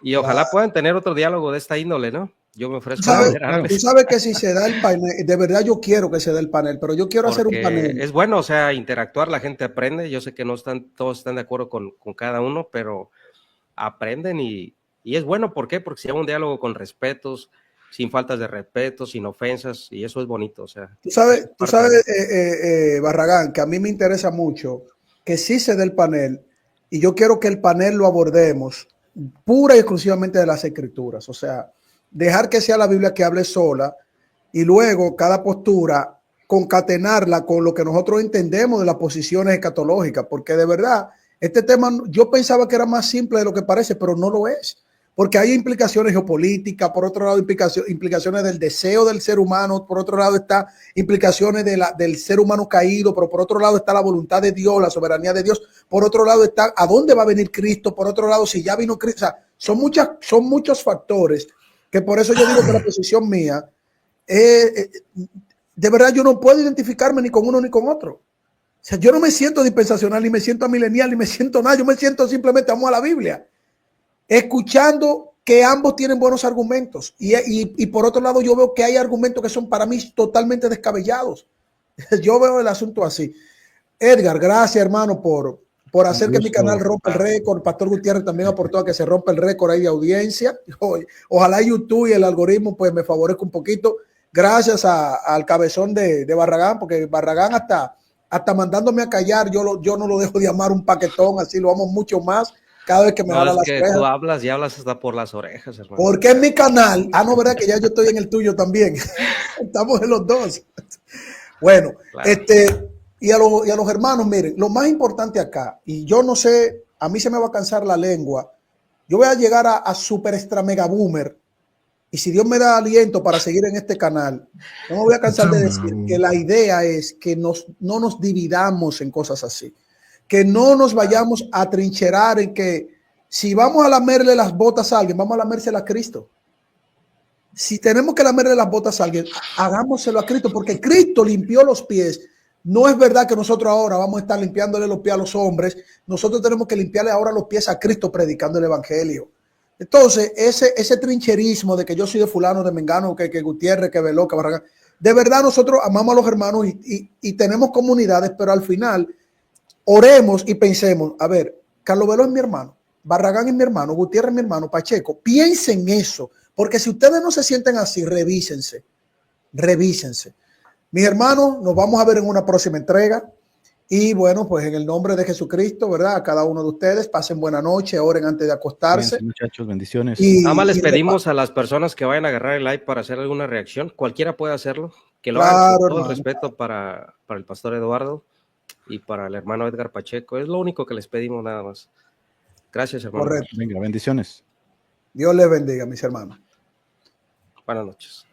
Y ojalá puedan tener otro diálogo de esta índole, ¿no? Yo me ofrezco a Tú moderarles. sabes que si se da el panel, de verdad yo quiero que se dé el panel, pero yo quiero hacer un Porque panel. es bueno, o sea, interactuar, la gente aprende. Yo sé que no todos están de acuerdo con cada uno, pero aprenden y es bueno. ¿Por qué? Porque se lleva un diálogo con respetos, sin faltas de respeto, sin ofensas, y eso es bonito. O sea, Tú sabes, Barragán, que a mí me interesa mucho que sí se dé el panel y yo quiero que el panel lo abordemos pura y exclusivamente de las escrituras. O sea, dejar que sea la Biblia que hable sola y luego cada postura concatenarla con lo que nosotros entendemos de las posiciones escatológicas, porque de verdad este tema yo pensaba que era más simple de lo que parece, pero no lo es, porque hay implicaciones geopolíticas, por otro lado implicaciones del deseo del ser humano, por otro lado está implicaciones del ser humano caído, pero por otro lado está la voluntad de Dios, la soberanía de Dios, por otro lado está a dónde va a venir Cristo, por otro lado si ya vino Cristo, o sea, son muchos factores que por eso yo digo que la posición mía, de verdad yo no puedo identificarme ni con uno ni con otro. O sea, yo no me siento dispensacional, ni me siento milenial, ni me siento nada. Yo me siento simplemente amo a la Biblia, escuchando que ambos tienen buenos argumentos. Y por otro lado, yo veo que hay argumentos que son para mí totalmente descabellados. Yo veo el asunto así. Edgar, gracias, hermano, por hacer que mi canal rompa el récord. Pastor Gutiérrez también aportó a que se rompa el récord ahí de audiencia. Ojalá YouTube y el algoritmo pues me favorezca un poquito. Gracias al cabezón de Barragán, porque Barragán hasta mandándome a callar, yo no lo dejo de amar un paquetón, así lo amo mucho más cada vez que me habla las orejas. Tú hablas y hablas hasta por las orejas, hermano. Porque en mi canal, no, verdad que ya yo estoy en el tuyo también. Estamos en los dos. Bueno, claro. Y a los hermanos, miren, lo más importante acá, y yo no sé, a mí se me va a cansar la lengua, yo voy a llegar a super extra mega boomer, y si Dios me da aliento para seguir en este canal, no me voy a cansar de decir que la idea es que no nos dividamos en cosas así, que no nos vayamos a trincherar en que si vamos a lamerle las botas a alguien, vamos a lamérselas a Cristo. Si tenemos que lamerle las botas a alguien, hagámoselo a Cristo, porque Cristo limpió los pies. No es verdad que nosotros ahora vamos a estar limpiándole los pies a los hombres. Nosotros tenemos que limpiarle ahora los pies a Cristo predicando el evangelio. Entonces, ese trincherismo de que yo soy de fulano, de mengano, que Gutiérrez, que Veló, que Barragán, de verdad nosotros amamos a los hermanos y tenemos comunidades, pero al final oremos y pensemos, a ver, Carlos Veló es mi hermano, Barragán es mi hermano, Gutiérrez es mi hermano, Pacheco, piensen eso, porque si ustedes no se sienten así, revísense. Mis hermanos, nos vamos a ver en una próxima entrega. Y bueno, pues en el nombre de Jesucristo, ¿verdad? A cada uno de ustedes, pasen buena noche, oren antes de acostarse. Bien, muchachos, bendiciones. Nada más les pedimos a las personas que vayan a agarrar el live para hacer alguna reacción. Cualquiera puede hacerlo. Que lo hagan con todo el hermano. respeto para el pastor Eduardo y para el hermano Edgar Pacheco. Es lo único que les pedimos nada más. Gracias, hermano. Correcto. Venga, bendiciones. Dios les bendiga, mis hermanos. Buenas noches.